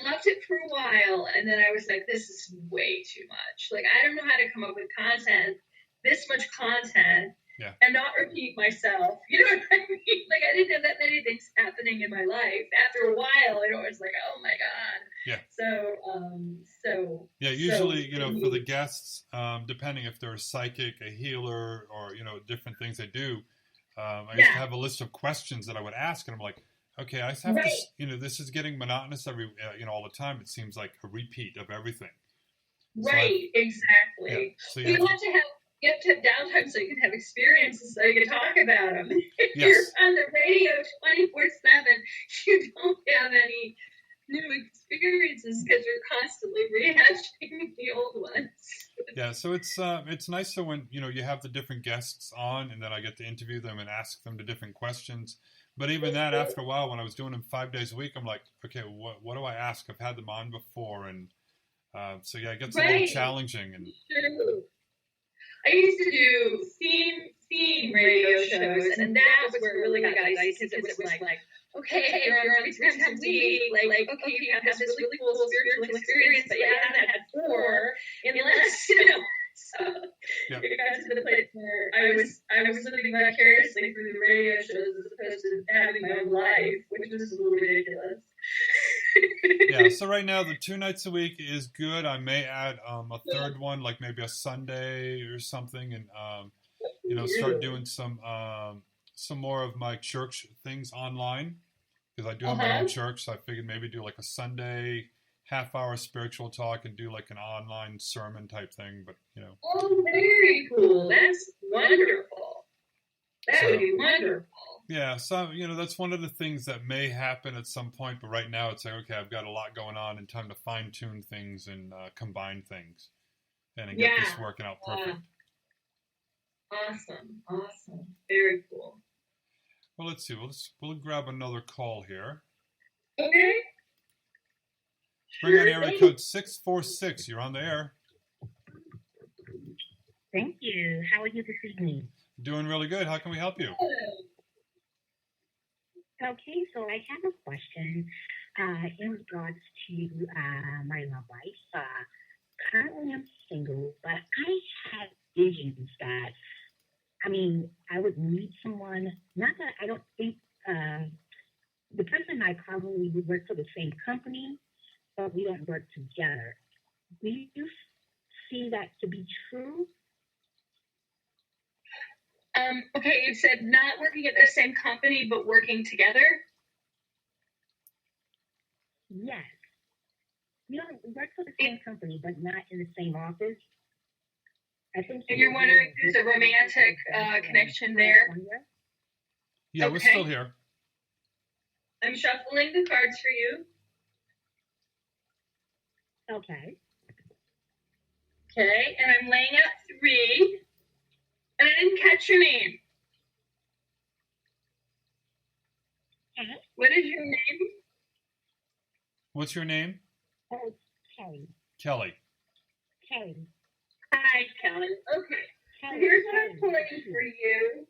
loved it for a while, and then I was like, this is way too much. Like, I don't know how to come up with this much content, and not repeat myself. You know what I mean? Like, I didn't have that many things happening in my life. After a while, I was like, oh my God. Yeah. Usually, for the guests, depending if they're a psychic, a healer, or, different things they do, I used to have a list of questions that I would ask, and I'm like, okay, I have to, this is getting monotonous all the time. It seems like a repeat of everything. Right, exactly. So you have to have downtime so you can have experiences so you can talk about them. If you're on the radio 24/7, you don't have any new experiences because you're constantly rehashing the old ones. Yeah, so it's nicer when you have the different guests on, and then I get to interview them and ask them the different questions. But even that, after a while, when I was doing them 5 days a week, I'm like, okay, what do I ask? I've had them on before, and it gets a little challenging. And I used to do theme radio shows, and that was where it really got dicey, because it was like, okay, you're on 3 times a week, like, okay, you have this really cool spiritual experience, but you haven't had 4 in less, So it got to the place where I was living vicariously through the radio shows as opposed to having my own life, which was a little ridiculous. So right now the 2 nights a week is good. I may add a third one, like maybe a Sunday or something, and start doing some more of my church things online, because I do have my own church. So I figured maybe do like a Sunday half-hour spiritual talk and do like an online sermon type thing. But Oh, very cool. That's wonderful. That would be wonderful. Yeah, so, that's one of the things that may happen at some point, but right now it's like, okay, I've got a lot going on and time to fine-tune things and combine things and get this working out perfect. Awesome. Very cool. Well, let's see. We'll grab another call here. Okay. Bring on area code 646. You're on the air. Thank you. How are you this evening? Doing really good. How can we help you? Okay, so I have a question in regards to my love life. currently I'm single, but I have visions that, I mean, I would meet someone, not that I don't think the person and I probably would work for the same company, but we don't work together. Do you see that to be true? Okay, you said not working at the same company, but working together? Yes. We don't work for the same company, but not in the same office. I think. And you're wondering if there's a romantic connection there? Yeah, we're still here. I'm shuffling the cards for you. Okay. Okay, and I'm laying out 3. And I didn't catch your name. What is your name? What's your name? Oh, Kelly. Kelly. Kelly. Hi, Kelly. Okay. So here's what I'm pulling for you.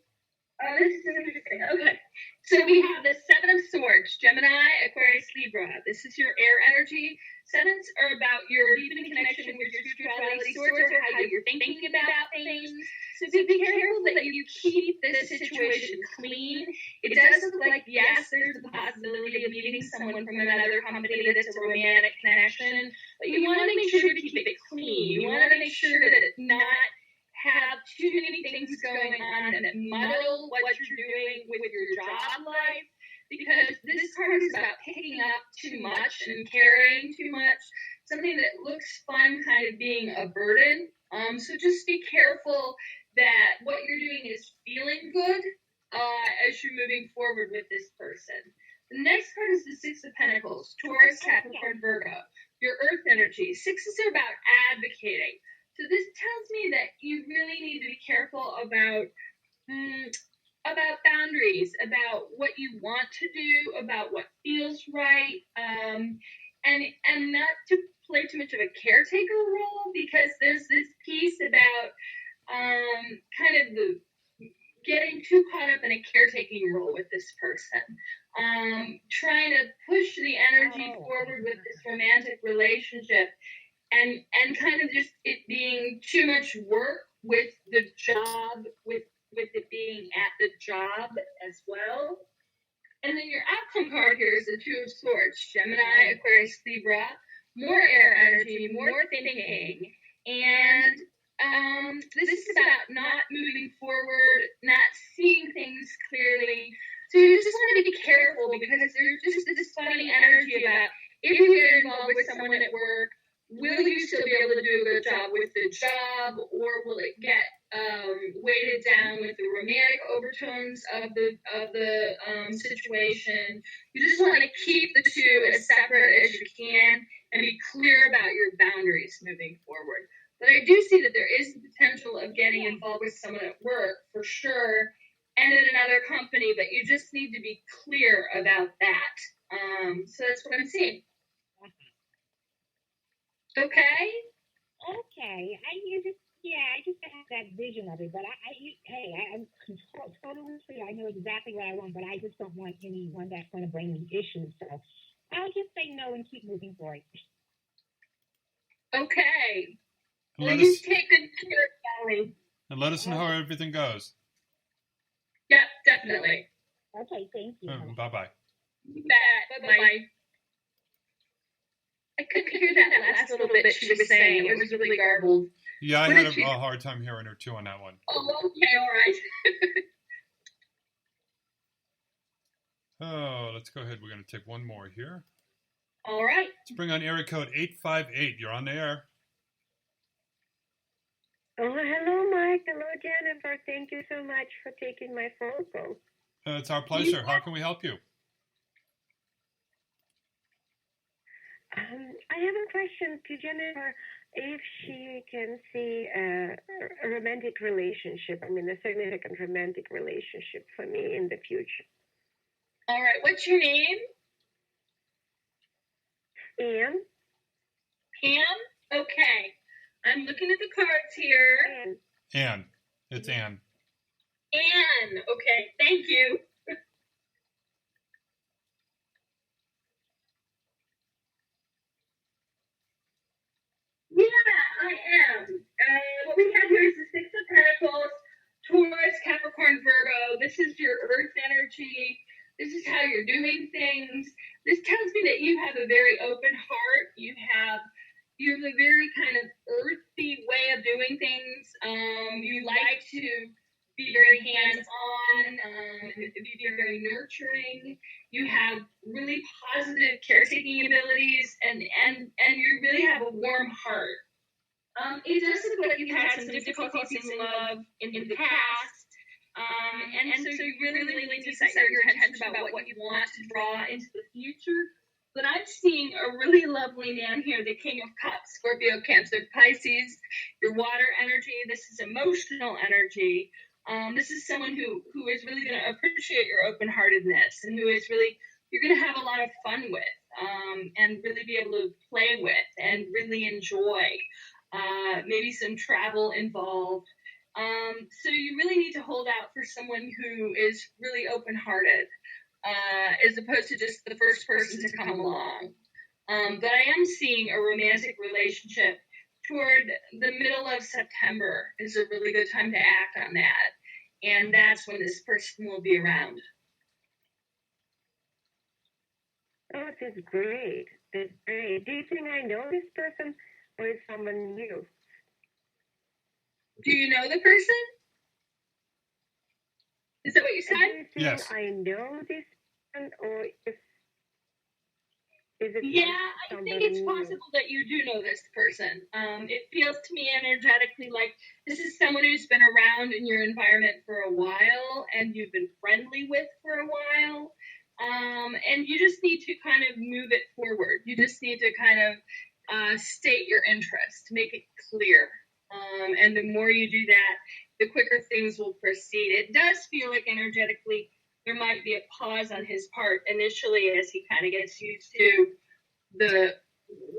This is interesting. Okay. So we have the 7 of Swords, Gemini, Aquarius, Libra. This is your air energy. 7s are about your deepening connection with your spirituality. Swords are how you're thinking about things. So be careful that you keep this situation clean. It does look like, yes, there's the possibility of meeting someone from another company that's a romantic connection, but you want to make sure to keep it clean. You want to make sure that it's not have too many things going on that muddle what you're doing with your job life, because this card is about picking up too much and carrying too much, something that looks fun kind of being a burden. So just be careful that what you're doing is feeling good as you're moving forward with this person. The next card is the 6 of Pentacles, Taurus, Capricorn, Virgo, your earth energy. 6s are about advocating. So this tells me that you really need to be careful about boundaries, about what you want to do, about what feels right, and not to play too much of a caretaker role, because there's this piece about kind of the getting too caught up in a caretaking role with this person, trying to push the energy forward with this romantic relationship. And kind of just it being too much work with the job, with it being at the job as well. And then your outcome card here is the 2 of Swords, Gemini, Aquarius, Libra, more air energy, more thinking. And this is about not moving forward, not seeing things clearly. So you just want to be careful, because there's just this funny energy about if you get involved with someone at work, will you still be able to do a good job with the job, or will it get weighted down with the romantic overtones of the situation? You just want to keep the 2 as separate as you can and be clear about your boundaries moving forward. But I do see that there is the potential of getting involved with someone at work for sure, and in another company, but you just need to be clear about that. So that's what I'm seeing. Okay. I just have that vision of it, but I'm totally clear. I know exactly what I want, but I just don't want anyone that's going to bring me issues. So I'll just say no and keep moving forward. Okay. Well, you take good care, Kelly. And let us know how everything goes. Yeah, definitely. Okay, thank you. Bye-bye. Bye-bye. I couldn't hear that last little bit she was saying. It was really garbled. Yeah, I had a hard time hearing her too on that one. Oh, okay, all right. Oh, let's go ahead. We're going to take one more here. All right. Let's bring on area code 858. You're on the air. Oh, hello, Mike. Hello, Jennifer. Thank you so much for taking my phone call. It's our pleasure. How can we help you? I have a question to Jennifer. If she can see a romantic relationship, a significant romantic relationship for me in the future. All right. What's your name? Anne. Pam? Okay. I'm looking at the cards here. Anne. It's Anne. Anne. Okay. Thank you. Yeah. I am. What we have here is the Six of Pentacles, Taurus, Capricorn, Virgo. This is your earth energy. This is how you're doing things. This tells me that you have a very open heart. You have a very kind of earthy way of doing things. You like to be very hands-on, be very nurturing. You have really positive caretaking abilities, and you really have a warm heart. It does look like you've had some difficulties in love in the past. And so you really need to set your intention about what you want to draw into the future. But I'm seeing a really lovely man here, the King of Cups, Scorpio, Cancer, Pisces, your water energy. This is emotional energy. This is someone who is really going to appreciate your open-heartedness and who is really, you're going to have a lot of fun with and really be able to play with and really enjoy. Maybe some travel involved. So you really need to hold out for someone who is really open-hearted, as opposed to just the first person to come along. But I am seeing a romantic relationship toward the middle of September is a really good time to act on that. And that's when this person will be around. Oh, that's great. That's great. Do you think I know this person or is someone new? Do you know the person? Is that what you said? Do you think Yes. I know this person or is it Yeah, I think it's possible that you do know this person. It feels to me energetically like this is someone who's been around in your environment for a while and you've been friendly with for a while. And you just need to kind of move it forward. You just need to kind of state your interest, make it clear. And the more you do that, the quicker things will proceed. It does feel like energetically there might be a pause on his part initially as he kind of gets used to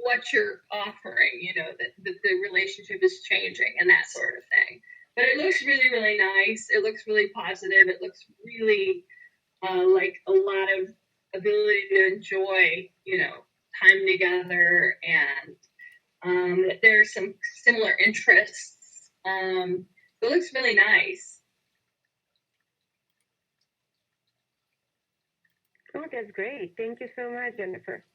what you're offering, that the relationship is changing and that sort of thing. But it looks really, really nice. It looks really positive. It looks really like a lot of ability to enjoy, time together, and that there's some similar interests. It looks really nice. Oh, that's great. Thank you so much, Jennifer.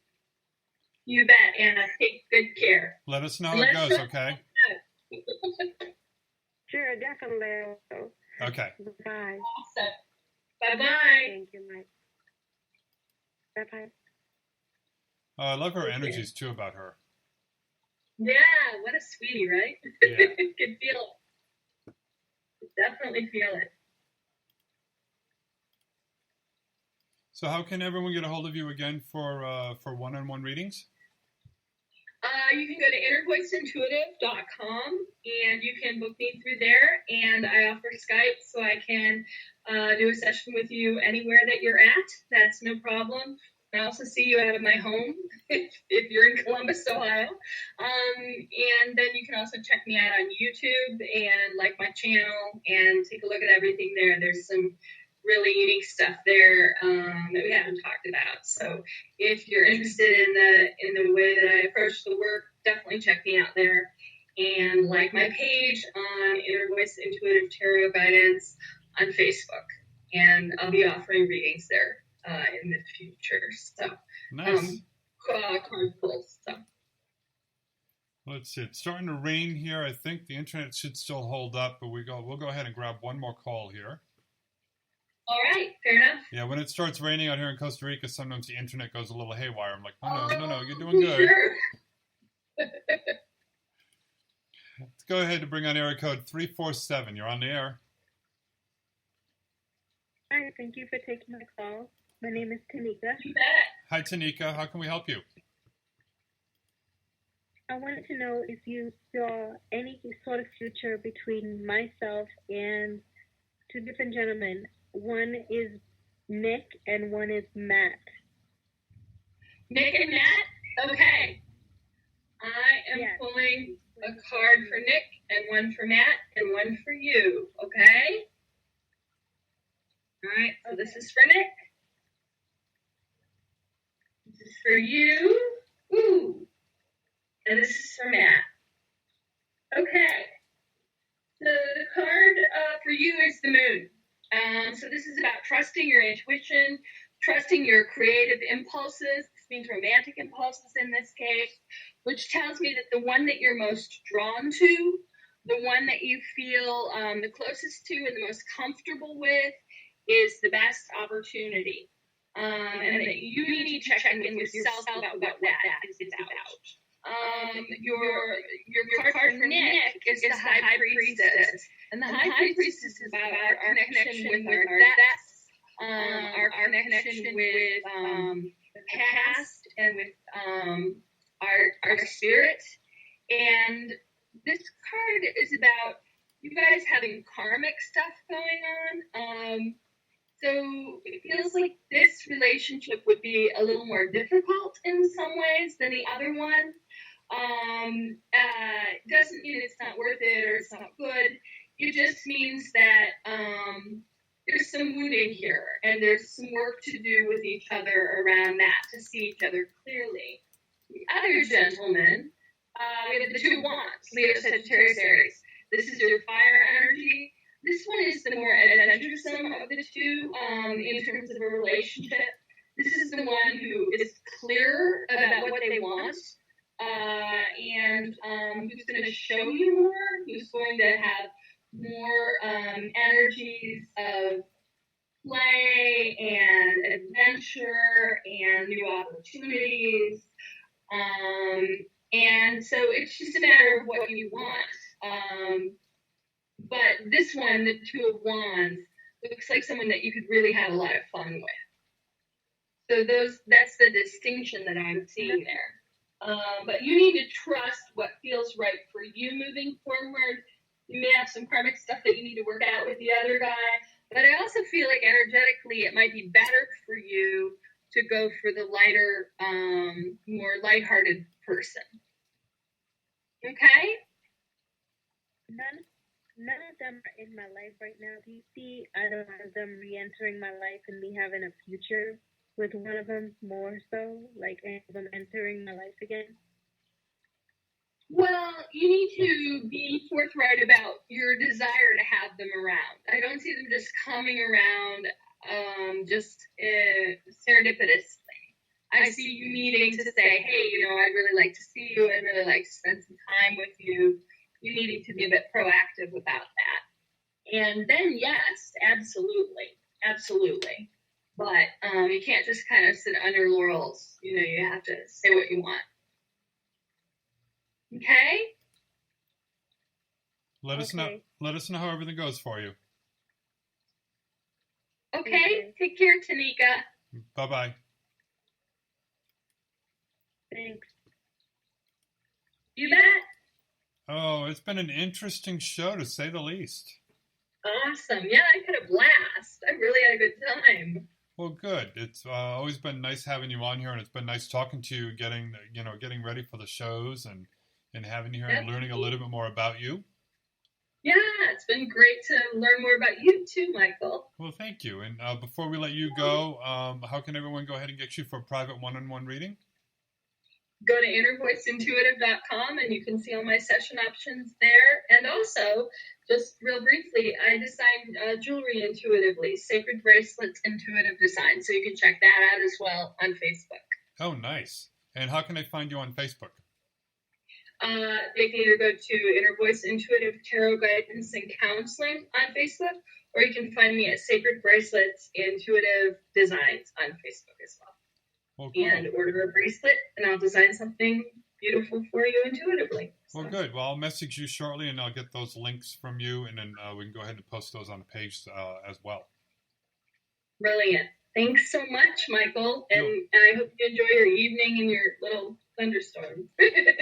You bet, Anna. Take good care. Let us know how it goes, okay? Sure, definitely. Okay. Bye. Awesome. Bye-bye. Thank you, Mike. Bye-bye. I love her energies, too, about her. Yeah, what a sweetie, right? Yeah. Can feel it. Definitely feel it. So how can everyone get a hold of you again for one-on-one readings? You can go to innervoiceintuitive.com and you can book me through there. And I offer Skype, so I can do a session with you anywhere that you're at. That's no problem. I also see you out of my home if you're in Columbus, Ohio. And then you can also check me out on YouTube and like my channel and take a look at everything there. There's some really unique stuff there that we haven't talked about. So if you're interested in the way that I approach the work, definitely check me out there. And like my page on Inner Voice Intuitive Tarot Guidance on Facebook. And I'll be offering readings there in the future. So Nice. card pulls. So. Let's see. It's starting to rain here. I think the internet should still hold up, but we'll go ahead and grab one more call here. All right, fair enough. Yeah, when it starts raining out here in Costa Rica, sometimes the internet goes a little haywire. I'm like, no, you're doing good. Sure. Let's go ahead and bring on area code 347. You're on the air. Hi, thank you for taking my call. My name is Tanika. You bet. Hi, Tanika. How can we help you? I wanted to know if you saw any sort of future between myself and two different gentlemen. One is Nick and one is Matt. Nick and Matt? Okay. I am pulling a card for Nick and one for Matt and one for you, okay? All right, so this is for Nick. This is for you. Ooh. And this is for Matt. Okay. So the card for you is the moon. So this is about trusting your intuition, trusting your creative impulses. This means romantic impulses in this case, which tells me that the one that you're most drawn to, the one that you feel the closest to and the most comfortable with is the best opportunity. And that you need to check in with yourself about what that is about. Your card for Nick is the High Priestess. And the High Priestess is about our connection with our depths, our connection with the past and with our spirit. And this card is about you guys having karmic stuff going on. So it feels like this relationship would be a little more difficult in some ways than the other one. Doesn't mean it's not worth it or it's not good. It just means that there's some wounding here and there's some work to do with each other around that to see each other clearly. The other gentleman, we have the two wands, Leo, Sagittarius, Aries. This is your fire energy. This one is the more adventuresome of the two in terms of a relationship. This is the one who is clear about what they want and who's going to show you more, who's going to have more energies of play and adventure and new opportunities. And so it's just a matter of what you want. But this one, the Two of Wands, looks like someone that you could really have a lot of fun with. So that's the distinction that I'm seeing there. But you need to trust what feels right for you moving forward. You may have some karmic stuff that you need to work out with the other guy. But I also feel like energetically it might be better for you to go for the lighter, more lighthearted person. Okay? None of them are in my life right now. Do you see either one of them re-entering my life and me having a future with one of them more so? Like any of them entering my life again? Well, you need to be forthright about your desire to have them around. I don't see them just coming around just serendipitously. I see you needing to say, hey, I'd really like to see you. I'd really like to spend some time with you. You needing to be a bit proactive about that. And then, yes, absolutely. But you can't just kind of sit under laurels. You have to say what you want. Okay? Let us know how everything goes for you. Okay. Take care, Tanika. Bye-bye. Thanks. You bet. Oh, it's been an interesting show, to say the least. Awesome. Yeah, I had a blast. I really had a good time. Well, good. It's always been nice having you on here, and it's been nice talking to you, getting ready for the shows and having you here and learning a little bit more about you. Yeah, it's been great to learn more about you too, Michael. Well, thank you. And before we let you go, how can everyone go ahead and get you for a private one-on-one reading? Go to innervoiceintuitive.com and you can see all my session options there. And also, just real briefly, I design jewelry intuitively, sacred bracelets, intuitive design. So you can check that out as well on Facebook. Oh, nice. And how can they find you on Facebook? They can either go to Inner Voice Intuitive Tarot Guidance and Counseling on Facebook, or you can find me at Sacred Bracelets Intuitive Designs on Facebook as well. Well, cool. And order a bracelet, and I'll design something beautiful for you intuitively. So. Well, good. Well, I'll message you shortly, and I'll get those links from you, and then we can go ahead and post those on the page as well. Brilliant. Thanks so much, Michael, and I hope you enjoy your evening and your little thunderstorm.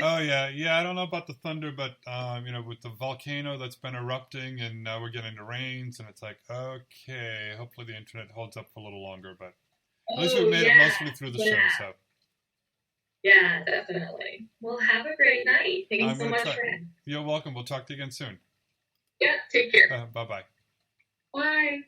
Oh, yeah. I don't know about the thunder, but, with the volcano that's been erupting, and now we're getting the rains, and it's like, okay, hopefully the internet holds up for a little longer, but at least we've made it mostly through the show, so. Yeah, definitely. Well, have a great night. Thanks so much for having me. You're welcome. We'll talk to you again soon. Yeah, take care. Bye-bye. Bye.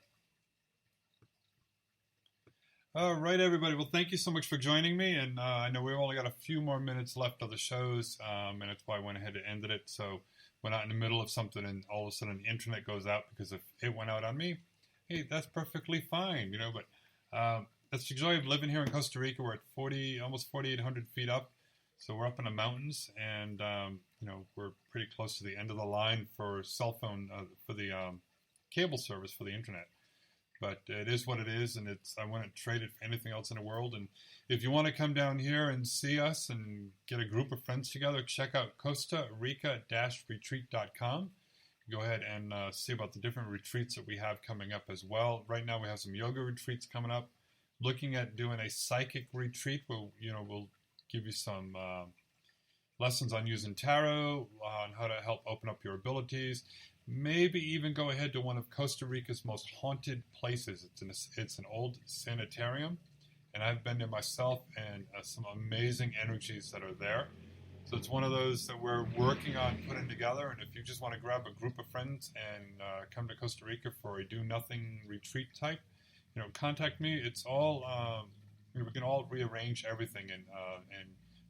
All right, everybody. Well, thank you so much for joining me. And I know we've only got a few more minutes left of the shows, and that's why I went ahead and ended it. So we're not in the middle of something and all of a sudden the internet goes out because if it went out on me, hey, that's perfectly fine, you know. But that's the joy of living here in Costa Rica. We're at almost 4,800 feet up. So we're up in the mountains, and you know, we're pretty close to the end of the line for cell phone, for the cable service for the internet. But it is what it is, and I wouldn't trade it for anything else in the world. And if you want to come down here and see us and get a group of friends together, check out Costa Rica-retreat.com. Go ahead and see about the different retreats that we have coming up as well. Right now we have some yoga retreats coming up. Looking at doing a psychic retreat where, you know, we'll give you some lessons on using tarot, on how to help open up your abilities. Maybe even go ahead to one of Costa Rica's most haunted places. It's an old sanitarium, and I've been there myself, and some amazing energies that are there. So it's one of those that we're working on putting together, and if you just want to grab a group of friends and come to Costa Rica for a do-nothing retreat type, you know, contact me. It's all, we can all rearrange everything and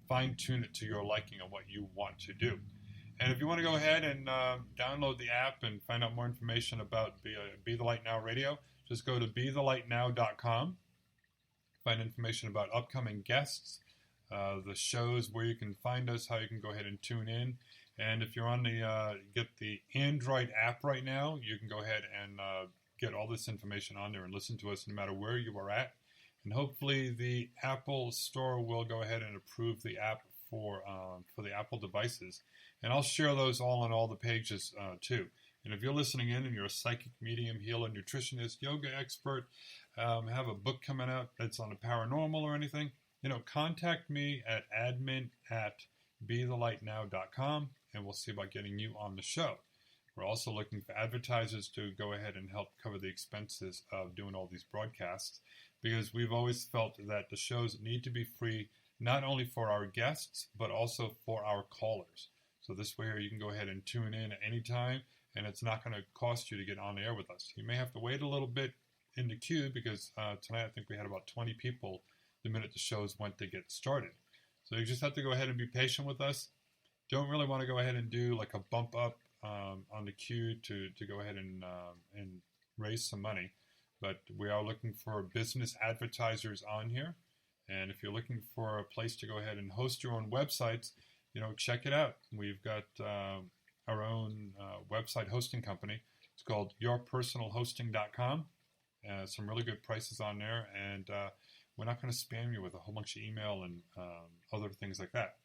fine-tune it to your liking on what you want to do. And if you want to go ahead and download the app and find out more information about Be the Light Now Radio, just go to bethelightnow.com. Find information about upcoming guests, the shows, where you can find us, how you can go ahead and tune in. And if you're on get the Android app right now, you can go ahead and get all this information on there and listen to us no matter where you are at. And hopefully the Apple Store will go ahead and approve the app for the Apple devices. And I'll share those all on all the pages too. And if you're listening in and you're a psychic, medium, healer, nutritionist, yoga expert, have a book coming out that's on the paranormal or anything, you know, contact me at admin@bethelightnow.com, and we'll see about getting you on the show. We're also looking for advertisers to go ahead and help cover the expenses of doing all these broadcasts, because we've always felt that the shows need to be free, not only for our guests, but also for our callers. So this way here, you can go ahead and tune in at any time, and it's not going to cost you to get on air with us. You may have to wait a little bit in the queue, because tonight I think we had about 20 people the minute the shows went to get started. So you just have to go ahead and be patient with us. Don't really want to go ahead and do like a bump up on the queue to go ahead and raise some money. But we are looking for business advertisers on here. And if you're looking for a place to go ahead and host your own websites, you know, check it out. We've got our own website hosting company. It's called yourpersonalhosting.com. Some really good prices on there. And we're not going to spam you with a whole bunch of email and other things like that.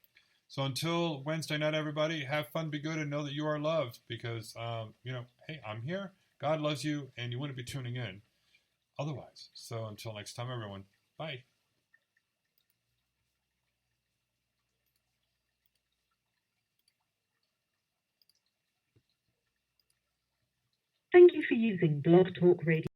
So until Wednesday night, everybody, have fun, be good, and know that you are loved, because, you know, hey, I'm here. God loves you, and you wouldn't be tuning in otherwise. So until next time, everyone, bye. Thank you for using Blog Talk Radio.